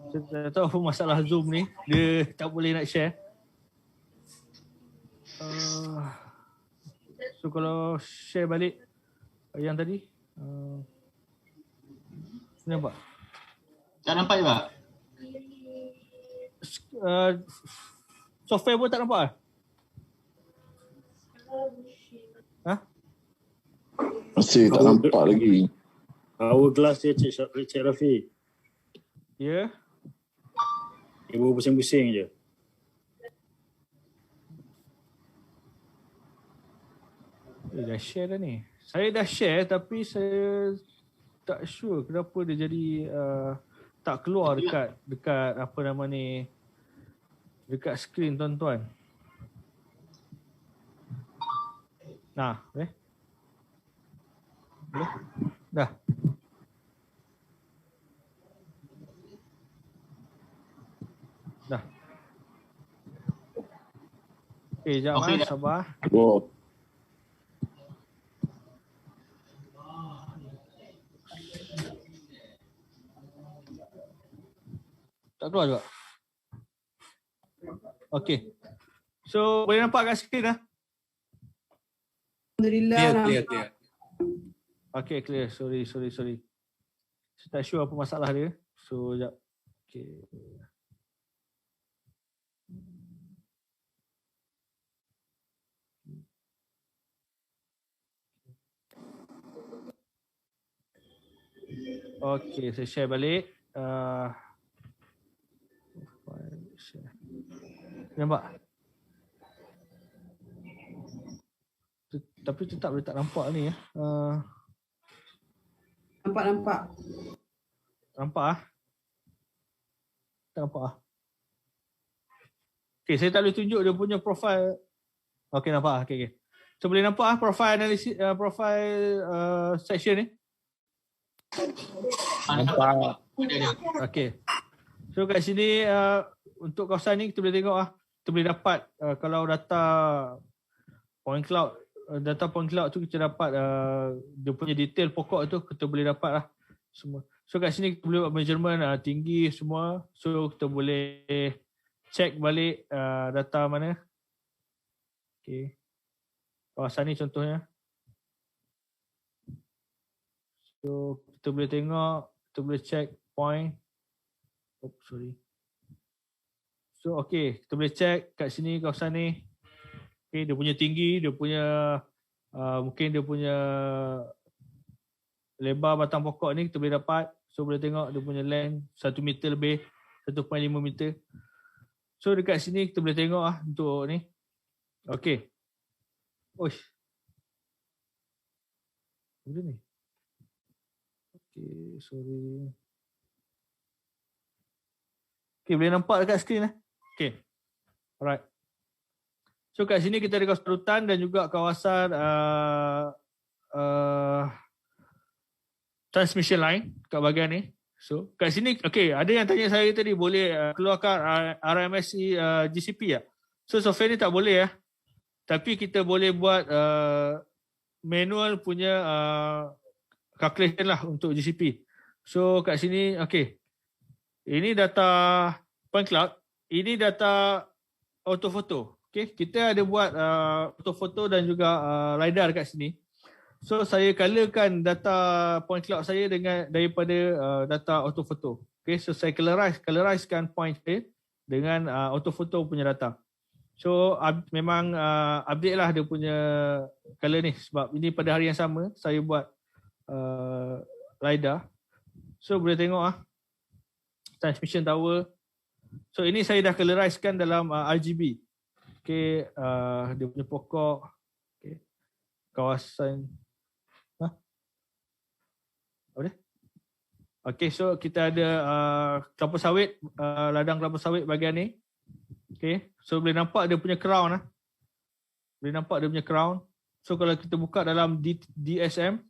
S1: Saya tak tahu masalah Zoom ni. Dia tak boleh nak share. So kalau share balik yang tadi. Nampak?
S4: Tak nampak juga.
S1: Software pun tak nampak?
S6: Masih tak nampak lagi.
S5: Hourglass dia Cik Rafi.
S1: Ya.
S5: Dia baru pusing-pusing je.
S1: Dah share dah ni. Saya dah share tapi saya tak sure kenapa dia jadi tak keluar dekat apa nama ni, dekat skrin tuan-tuan. Nah, boleh? Dah. Okay, sekejap sabar.
S6: Keluar.
S1: Tak keluar juga. Okay. So, boleh nampak kat skrin dah?
S7: Alhamdulillah. Clear.
S1: Okay, clear. Sorry. Saya tak sure apa masalah dia. So, sekejap. Okay. Okay, saya share balik. Nampak? Tapi tetap dia tak nampak ni ya.
S7: Nampak.
S1: Nampak ah? Tak nampak ah? Okay, saya tak boleh tunjuk dia punya profile. Okay, nampak ah? Okay. So boleh nampak ah profile analisis, profile section ni?
S4: Nampak.
S1: Okay. So kat sini untuk kawasan ni kita boleh tengok kita boleh dapat kalau data point cloud tu kita dapat dia punya detail pokok tu kita boleh dapat semua. So kat sini kita boleh buat measurement tinggi semua. So kita boleh check balik data mana. Okay. Kawasan ni contohnya. So kita boleh tengok, kita boleh check point. So okay, kita boleh check kat sini kawasan ni. Okay, dia punya tinggi, dia punya mungkin dia punya lebar batang pokok ni kita boleh dapat. So boleh tengok dia punya length 1 meter lebih, 1.5 meter. So dekat sini kita boleh tengok untuk ni. Okay. Oish. Apa ni? Okay, sorry. Okay, boleh nampak dekat skrin Okay. Alright. So kat sini kita ada kawasan hutan dan juga kawasan transmission line kat bahagian ni. So kat sini, okay, ada yang tanya saya tadi boleh keluarkan RMSE GCP tak? So software ni tak boleh tapi kita boleh buat manual punya calculation lah untuk GCP. So kat sini, okay. Ini data point cloud. Ini data autophoto. Okay, kita ada buat autophoto dan juga LiDAR kat sini. So saya colorkan data point cloud saya daripada data autophoto. Okay, so saya colorizekan point saya dengan autophoto punya data. So memang update lah dia punya color ni sebab ini pada hari yang sama saya buat LiDAR. So boleh tengok transmission tower. So ini saya dah colorizekan dalam RGB. Okay, dia punya pokok, okay. Kawasan, apa dia? Okay, so kita ada kelapa sawit, ladang kelapa sawit bahagian ni. Okay, so boleh nampak dia punya crown. Boleh nampak dia punya crown. So kalau kita buka dalam DSM,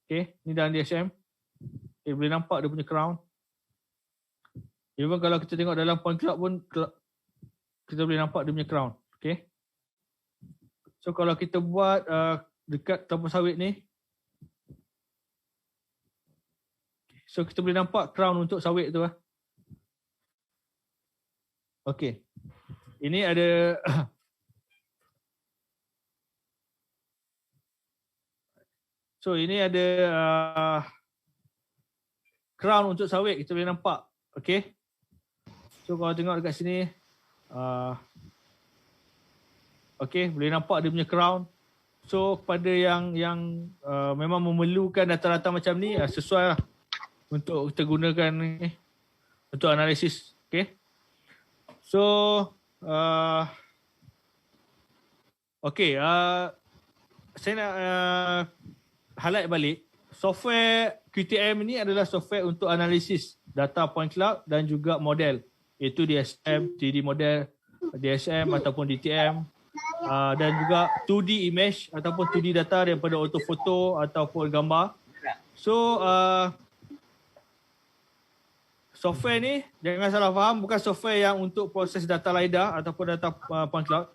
S1: okay, ni dalam DSM, okay, boleh nampak dia punya crown. Even kalau kita tengok dalam point cloud pun, kita boleh nampak dia punya crown. Okay. So kalau kita buat dekat kelapa sawit ni, so kita boleh nampak crown untuk sawit tu. Okay. Ini ada so ini ada crown untuk sawit, kita boleh nampak. Okay. So kalau tengok dekat sini, okay, boleh nampak dia punya crown. So kepada yang memang memerlukan data-data macam ni, sesuai lah untuk kita gunakan ni untuk analisis. Okay. So okay, saya nak highlight balik. Software QTM ni adalah software untuk analisis data point cloud dan juga model, iaitu DSM, 3D model, DSM ataupun DTM, dan juga 2D image ataupun 2D data daripada autophoto ataupun gambar. So software ni jangan salah faham, bukan software yang untuk proses data LiDAR ataupun data point cloud.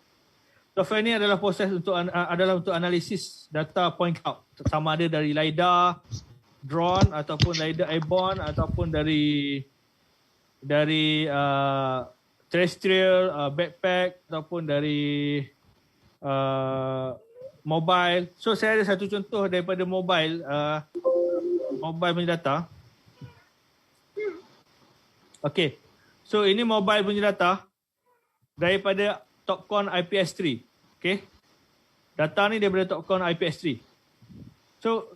S1: Software ni adalah proses untuk analisis data point cloud, sama ada dari LiDAR, drone ataupun LiDAR airborne ataupun dari terrestrial, backpack ataupun dari mobile. So saya ada satu contoh daripada mobile punya data. Okay, so ini mobile punya data daripada Topcon IPS3. Okay, data ni daripada Topcon IPS3. So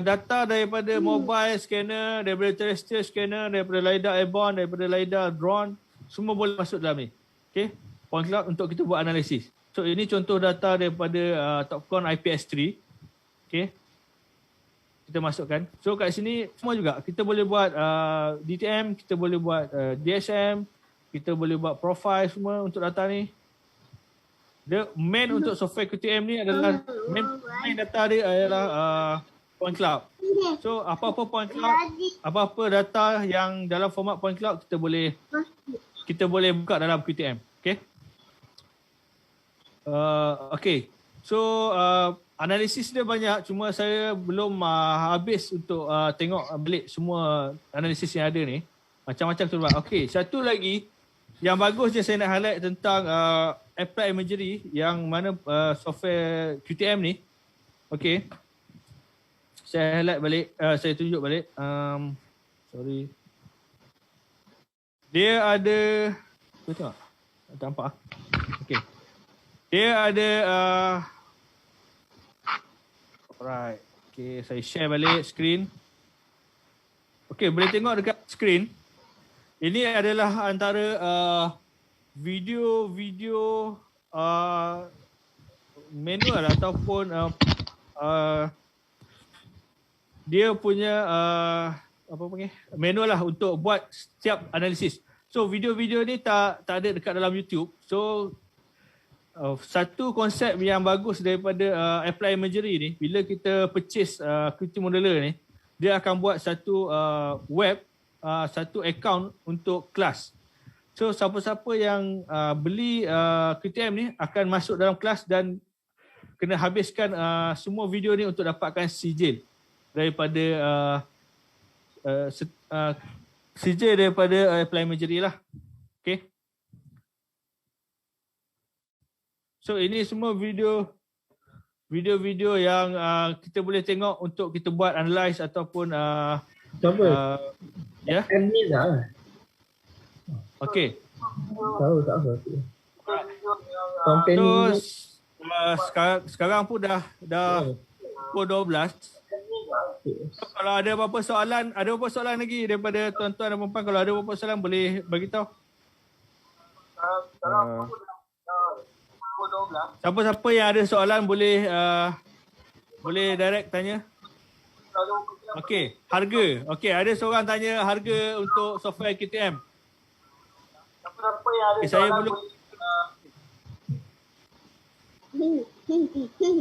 S1: data daripada mobile scanner, daripada terrestrial scanner, daripada LiDAR airborne, daripada LiDAR drone, semua boleh masuk dalam ni. Okay, point cloud untuk kita buat analisis. So ini contoh data daripada Topcon IPS3. Okay, kita masukkan. So kat sini semua juga kita boleh buat DTM, kita boleh buat DSM, kita boleh buat profile semua untuk data ni. Dia main untuk software QTM ni adalah main data dia adalah point cloud. So apa-apa point cloud, apa-apa data yang dalam format point cloud kita boleh buka dalam QTM. Okay. Okay. So analisis dia banyak, cuma saya belum habis untuk tengok balik semua analisis yang ada ni. Macam-macam tu. Okay, satu lagi yang bagus je saya nak highlight tentang Applied Imagery yang mana software QTM ni. Okay, saya highlight balik, saya tunjuk balik. Sorry, dia ada, tengok, tak nampak. Okay, dia ada alright. Okay, saya share balik screen. Okay, boleh tengok dekat screen. Ini adalah antara video manual ataupun dia punya apa panggil manual lah untuk buat setiap analisis. So video-video ni tak ada dekat dalam YouTube. So satu konsep yang bagus daripada Applied Imagery ni, bila kita purchase QT Modeler ni, dia akan buat satu web, satu account untuk kelas. So siapa-siapa yang beli QTM ni akan masuk dalam kelas dan kena habiskan semua video ni untuk dapatkan sijil daripada sijil daripada Apply Imagery lah. Okay. So ini semua video-video yang kita boleh tengok untuk kita buat analyze ataupun ya. Okay. Terus sekarang pun dah pukul 12. So, kalau ada apa-apa soalan lagi daripada tuan-tuan dan puan-puan, kalau ada apa-apa soalan boleh bagi tahu. Siapa-siapa yang ada soalan boleh direct tanya. Okey, harga. Okey, ada seorang tanya harga untuk software QTM. Okay, saya belum.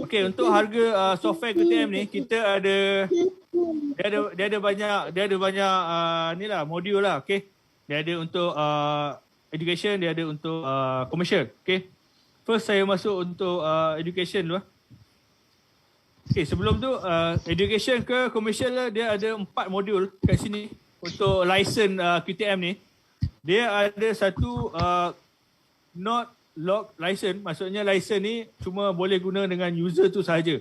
S1: Okey, untuk harga software QTM ni kita ada banyak ni lah modul lah. Okey, dia ada untuk education, dia ada untuk commercial. Okey, first saya masuk untuk education dulu. Okey, sebelum tu education ke commercial lah, dia ada 4 modul kat sini untuk license QTM ni. Dia ada satu not lock license, maksudnya license ni cuma boleh guna dengan user tu sahaja.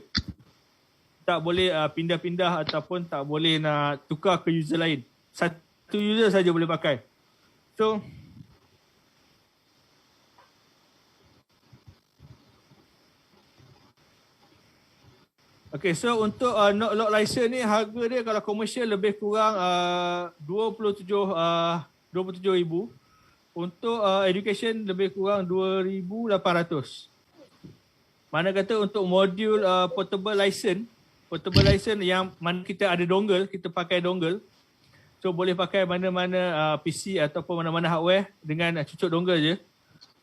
S1: Tak boleh pindah-pindah ataupun tak boleh nak tukar ke user lain. Satu user saja boleh pakai. So okay, so untuk not lock license ni harga dia kalau komersial lebih kurang 27,000. Untuk education lebih kurang 2,800. Mana kata untuk modul portable license yang mana kita ada dongle, kita pakai dongle. So boleh pakai mana-mana PC ataupun mana-mana hardware dengan cucuk dongle je.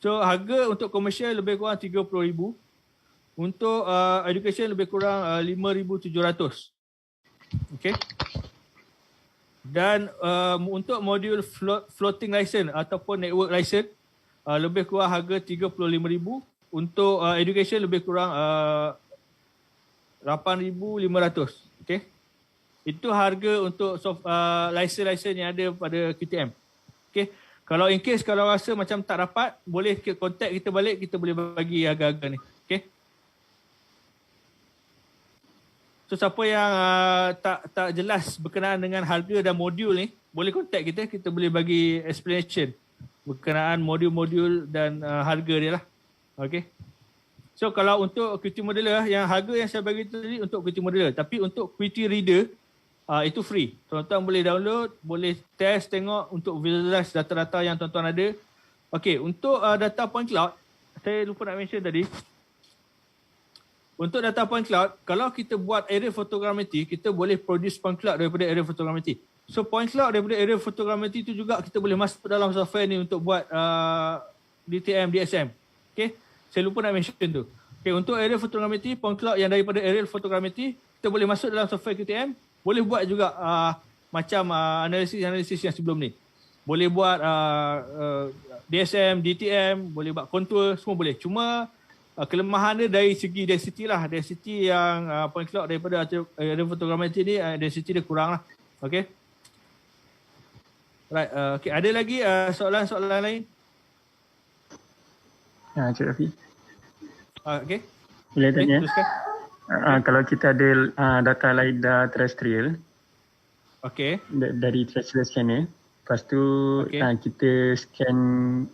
S1: So harga untuk komersial lebih kurang 30,000. Untuk education lebih kurang 5,700. Okay. Dan untuk modul floating license ataupun network license lebih kurang harga 35,000. Untuk education lebih kurang 8,500. Okay. Itu harga untuk license yang ada pada QTM. Okay. Kalau in case kalau rasa macam tak dapat, boleh contact kita balik, kita boleh bagi harga-harga ni. Okay. So siapa yang tak jelas berkenaan dengan harga dan modul ni, boleh contact kita, kita boleh bagi explanation berkenaan modul-modul dan harga dia lah. Okay. So kalau untuk QT Modeler, yang harga yang saya bagi tadi untuk QT Modeler, tapi untuk QT Reader itu free. Tuan-tuan boleh download, boleh test, tengok untuk visualize data-data yang tuan-tuan ada. Okay, untuk data point cloud, saya lupa nak mention tadi. Untuk data point cloud, kalau kita buat array photogrammetry, kita boleh produce point cloud daripada array photogrammetry. So point cloud daripada array photogrammetry itu juga kita boleh masuk dalam software ni untuk buat DTM, DSM. Okay, saya lupa nak mention tu. Okay, untuk array photogrammetry, point cloud yang daripada array photogrammetry, kita boleh masuk dalam software QTM, boleh buat juga macam analisis yang sebelum ni. Boleh buat DSM, DTM, boleh buat contour, semua boleh. Cuma kelemahan dia dari segi density lah. Density yang point cloud daripada array photogrammetry ni, density dia kurang lah. Okay. Right. Okay. Ada lagi soalan-soalan lain?
S8: Ya, Cik Rafi.
S1: Okay.
S8: Boleh tanya?
S1: Teruskan.
S8: Kalau kita ada data LiDAR terrestrial,
S1: okay,
S8: dari terrestrial scanner, lepas tu kita scan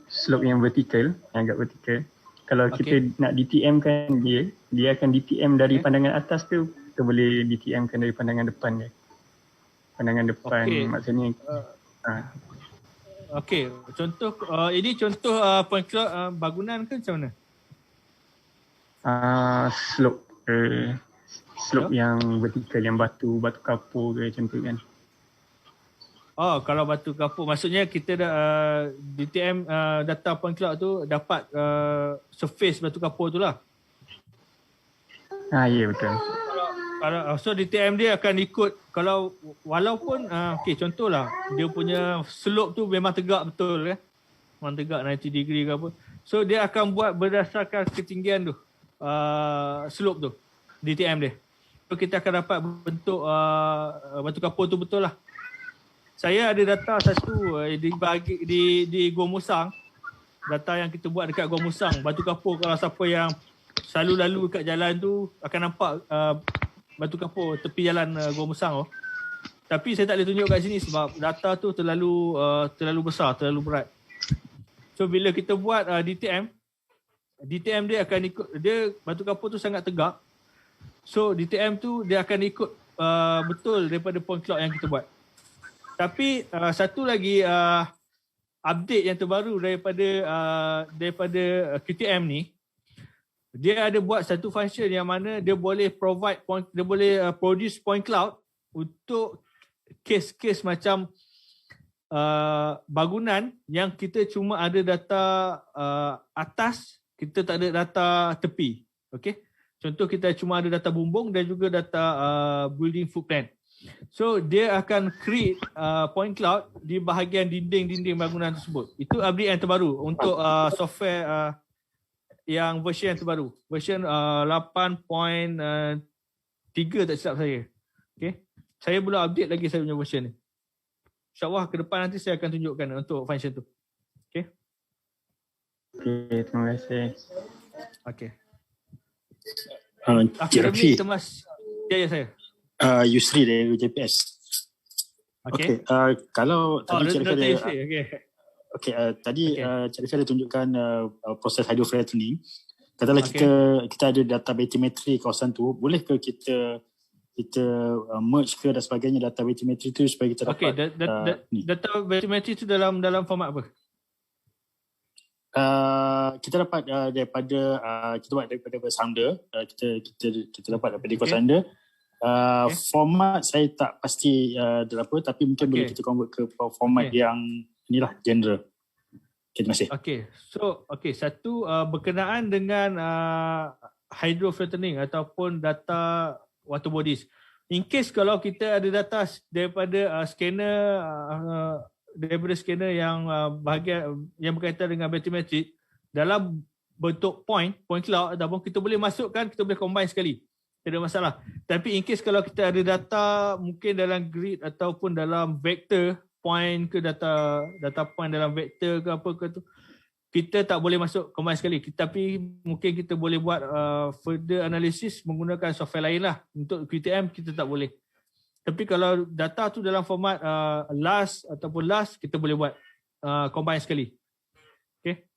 S8: slope yang vertical, yang agak vertical. Kalau kita nak DTM kan dia akan DTM dari pandangan atas tu, kita boleh DTM kan dari pandangan depan dia. Pandangan depan maksudnya.
S1: Okey, contoh ini contoh point cloud bangunan ke macam mana? Slope yang vertical, yang batu kapur ke macam tu kan. Oh, kalau batu kapur maksudnya kita dah DTM data point cloud tu dapat surface batu kapur tu lah.
S8: Ya betul.
S1: Kalau so DTM dia akan ikut kalau walaupun contohlah dia punya slope tu memang tegak betul kan. memang tegak 90 degree ke apa. So dia akan buat berdasarkan ketinggian tu, slope tu, DTM dia. So kita akan dapat bentuk batu kapur tu betul lah. Saya ada data satu di Gua Musang. Data yang kita buat dekat Gua Musang. Batu kapur, kalau siapa yang selalu lalu dekat jalan tu akan nampak batu kapur tepi jalan Gua Musang tu. Tapi saya tak boleh tunjuk kat sini sebab data tu terlalu besar, terlalu berat. So bila kita buat DTM dia akan ikut, dia batu kapur tu sangat tegak. So DTM tu dia akan ikut betul daripada point cloud yang kita buat. Tapi satu lagi update yang terbaru daripada QTM ni, dia ada buat satu function yang mana dia boleh provide point, dia boleh produce point cloud untuk kes-kes macam bangunan yang kita cuma ada data atas, kita tak ada data tepi. Okey. Contoh kita cuma ada data bumbung dan juga data building footprint. So dia akan create point cloud di bahagian dinding-dinding bangunan tersebut. Itu update yang terbaru untuk software yang version yang terbaru. Version 8.3 tak silap saya. Okay. Saya belum update lagi saya punya version ni. InsyaAllah ke depan nanti saya akan tunjukkan untuk function tu. Okay.
S8: Okay, terima kasih.
S1: Okay.
S5: Cik Rafi,
S1: Ya saya.
S5: Yusri dari JPS.
S1: Okay.
S5: Kalau tadi Cik Rafi tadi Cik Rafi ada tunjukkan proses hydroflattening. Katalah kita ada data batimetri kawasan tu, boleh ke kita merge ke dan sebagainya data batimetri tu supaya kita dapat
S1: data batimetri tu dalam format apa?
S5: Kita dapat daripada sounder, kita dapat daripada sounder. Format saya tak pasti apa, tapi mungkin boleh kita convert ke format yang inilah general. Terima kasih.
S1: Satu berkenaan dengan hydroflattening ataupun data water bodies. In case kalau kita ada data daripada scanner yang bahagian yang berkaitan dengan batimetrik dalam bentuk point cloud ataupun kita boleh masukkan, kita boleh combine sekali. Tak ada masalah. Tapi in case kalau kita ada data mungkin dalam grid ataupun dalam vector point ke data point dalam vector ke apa ke tu, kita tak boleh masuk combine sekali. Tapi mungkin kita boleh buat further analysis menggunakan software lain lah. Untuk QTM kita tak boleh. Tapi kalau data tu dalam format last ataupun last, kita boleh buat combine sekali. Okay.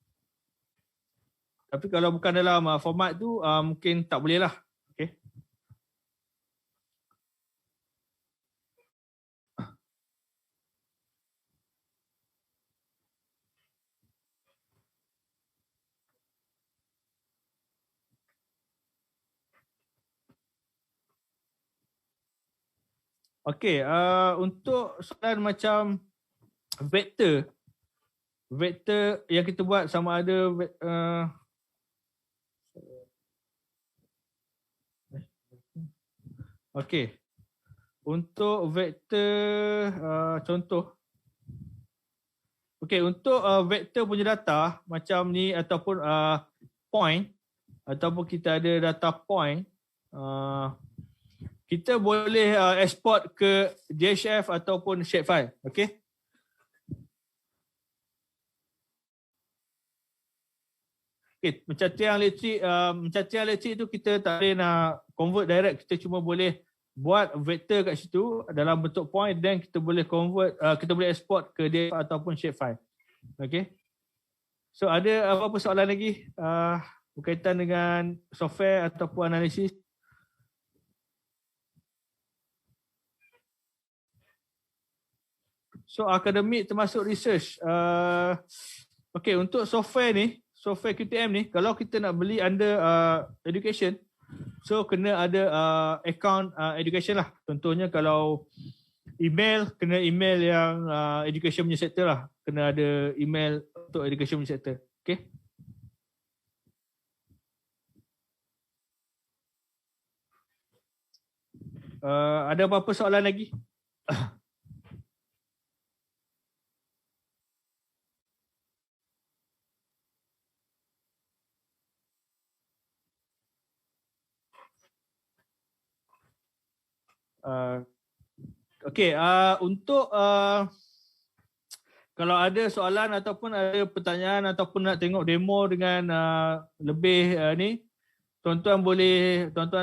S1: Tapi kalau bukan dalam format tu mungkin tak boleh lah. Okay. Okey, untuk soalan macam vektor yang kita buat sama ada okey. Untuk vektor contoh. Okey, untuk vektor punya data macam ni ataupun point ataupun kita ada data point, kita boleh export ke DHF ataupun shapefile. Okey. Okey, macam tiang elektrik tu kita tak boleh nak convert direct, kita cuma boleh buat vektor kat situ dalam bentuk point, dan kita boleh convert, kita boleh export ke DHF ataupun shapefile. Okey. So ada apa-apa soalan lagi berkaitan dengan software ataupun analisis? So akademik termasuk research. Okay, untuk software ni, software QTM ni, kalau kita nak beli under education, so kena ada account education lah. Contohnya kalau email, kena email yang education punya sektor lah. Kena ada email untuk education punya sektor. Okay. Ada apa-apa soalan lagi? Untuk kalau ada soalan ataupun ada pertanyaan ataupun nak tengok demo dengan lebih ni, tuan-tuan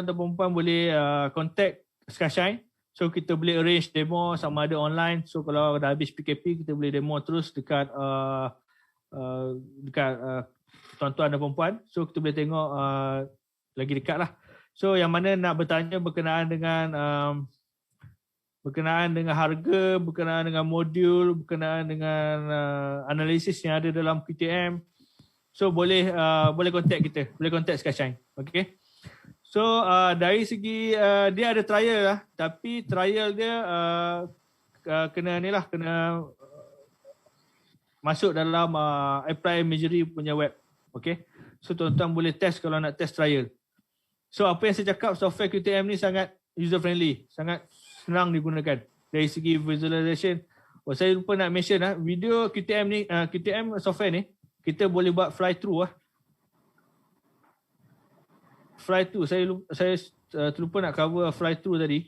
S1: dan perempuan boleh contact Skyshine. So kita boleh arrange demo sama ada online. So kalau dah habis PKP kita boleh demo terus dekat tuan-tuan dan perempuan. So kita boleh tengok lagi dekat lah. So yang mana nak bertanya berkenaan dengan harga, berkenaan dengan modul, berkenaan dengan analisis yang ada dalam QTM. So boleh contact kita, boleh contact Skyshine. Okay. So dari segi dia ada trial lah, tapi trial dia kena masuk dalam Apply Imagery punya web. Okay. So tuan-tuan boleh test kalau nak test trial. So apa yang saya cakap, software QTM ni sangat user friendly, sangat senang digunakan dari segi visualization. Saya lupa nak mention video QTM ni, QTM software ni kita boleh buat fly through fly through. Saya terlupa nak cover fly through tadi.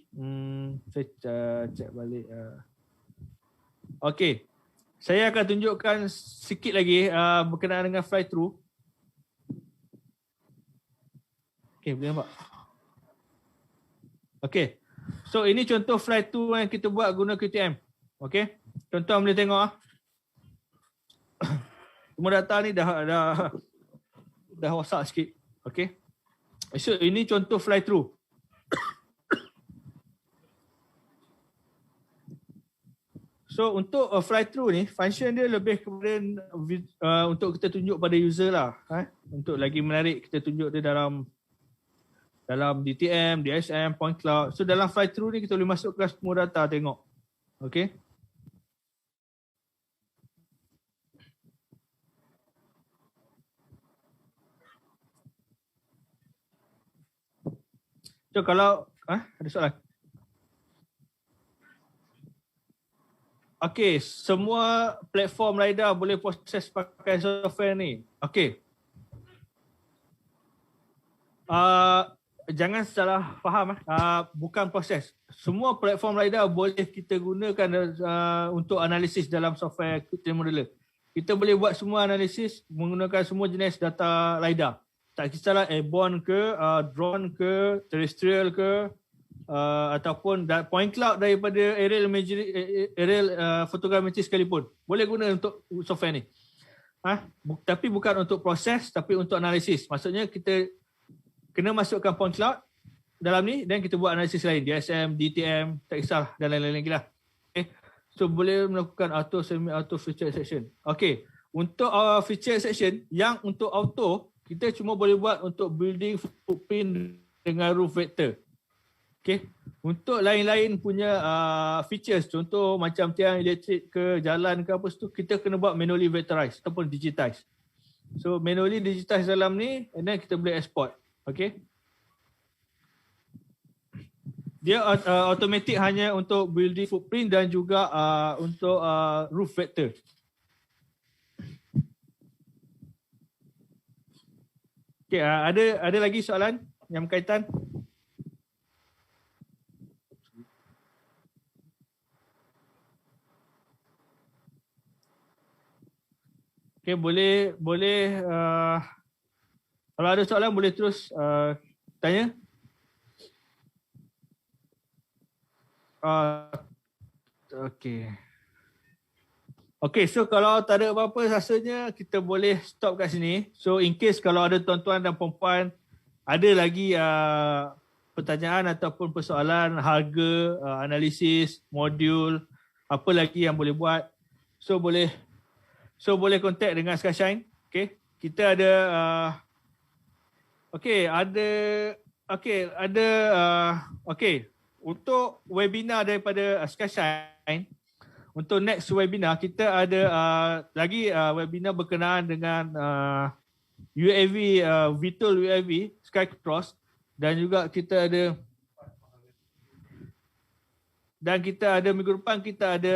S1: Saya check balik. Okay. Saya akan tunjukkan sikit lagi berkenaan dengan fly through. Okay, boleh nampak? Okay. So ini contoh fly through yang kita buat guna QTM. Okay. Tuan-tuan boleh tengok semua data ni dah rosak sikit. Okay. So ini contoh fly through. So untuk fly through ni, function dia lebih kepada untuk kita tunjuk pada user lah. Untuk lagi menarik kita tunjuk dia dalam DTM, DSM, point cloud. So dalam fly through ni kita boleh masukkan semua data tengok. Okay. So kalau ada soalan? Okay, semua platform LiDAR boleh proses pakai software ni. Okay. Jangan salah faham. Bukan proses. Semua platform LiDAR boleh kita gunakan untuk analisis dalam software QTM Modeler. Kita boleh buat semua analisis menggunakan semua jenis data LiDAR. Tak kisahlah airborne ke, drone ke, terrestrial ke, ataupun point cloud daripada aerial imagery, aerial fotogrametri sekalipun. Boleh guna untuk software ni. Tapi bukan untuk proses, tapi untuk analisis. Maksudnya kita kena masukkan point cloud dalam ni dan kita buat analisis lain. DSM, DTM, tak kisah dan lain-lain lagi lah. Okay. So boleh melakukan auto, semi-auto, feature extraction. Okay. Untuk feature extraction, yang untuk auto, kita cuma boleh buat untuk building footprint dengan roof vector. Okay. Untuk lain-lain punya features, contoh macam tiang elektrik ke jalan ke apa tu, kita kena buat manually vectorize ataupun digitize. So manually digitize dalam ni and then kita boleh export. Okay. Dia automatic hanya untuk building footprint dan juga untuk roof vector. Okay, ada lagi soalan yang berkaitan? Okay, boleh kalau ada soalan boleh terus tanya. Okay, so kalau tak ada apa-apa rasanya kita boleh stop kat sini. So in case kalau ada tuan-tuan dan perempuan ada lagi pertanyaan ataupun persoalan harga, analisis, modul, apa lagi yang boleh buat, so boleh contact dengan Skyshine. Okay, kita ada untuk webinar daripada Skyshine. Untuk next webinar, kita ada lagi webinar berkenaan dengan UAV, VTOL UAV, Skycross, dan juga kita ada minggu depan kita ada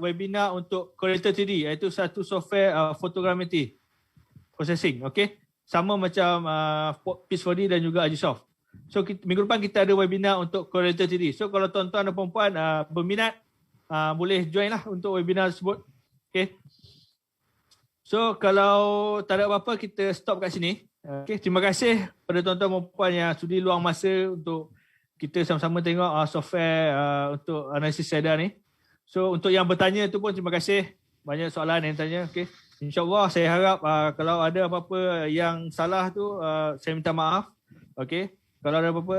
S1: webinar untuk Corelator 3D, iaitu satu software photogrammetry processing, okay? Sama macam Piz4D dan juga Agisoft. So minggu depan kita ada webinar untuk Correlator 3D. So kalau tuan-tuan dan puan-puan berminat, boleh join lah untuk webinar tersebut. Okay. So kalau tak ada apa-apa, kita stop kat sini. Okay, terima kasih kepada tuan-tuan dan puan-puan yang sudi luang masa untuk kita sama-sama tengok software untuk analisis SCADA ni. So untuk yang bertanya tu pun terima kasih. Banyak soalan yang tanya. Okay. InsyaAllah saya harap kalau ada apa-apa yang salah tu saya minta maaf. Okay. Kalau ada apa-apa,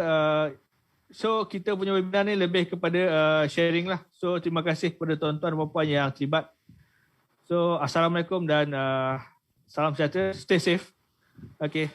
S1: so kita punya webinar ni lebih kepada sharing lah. So terima kasih kepada tuan-tuan dan puan-puan yang terlibat. So Assalamualaikum dan salam sejahtera. Stay safe. Okay.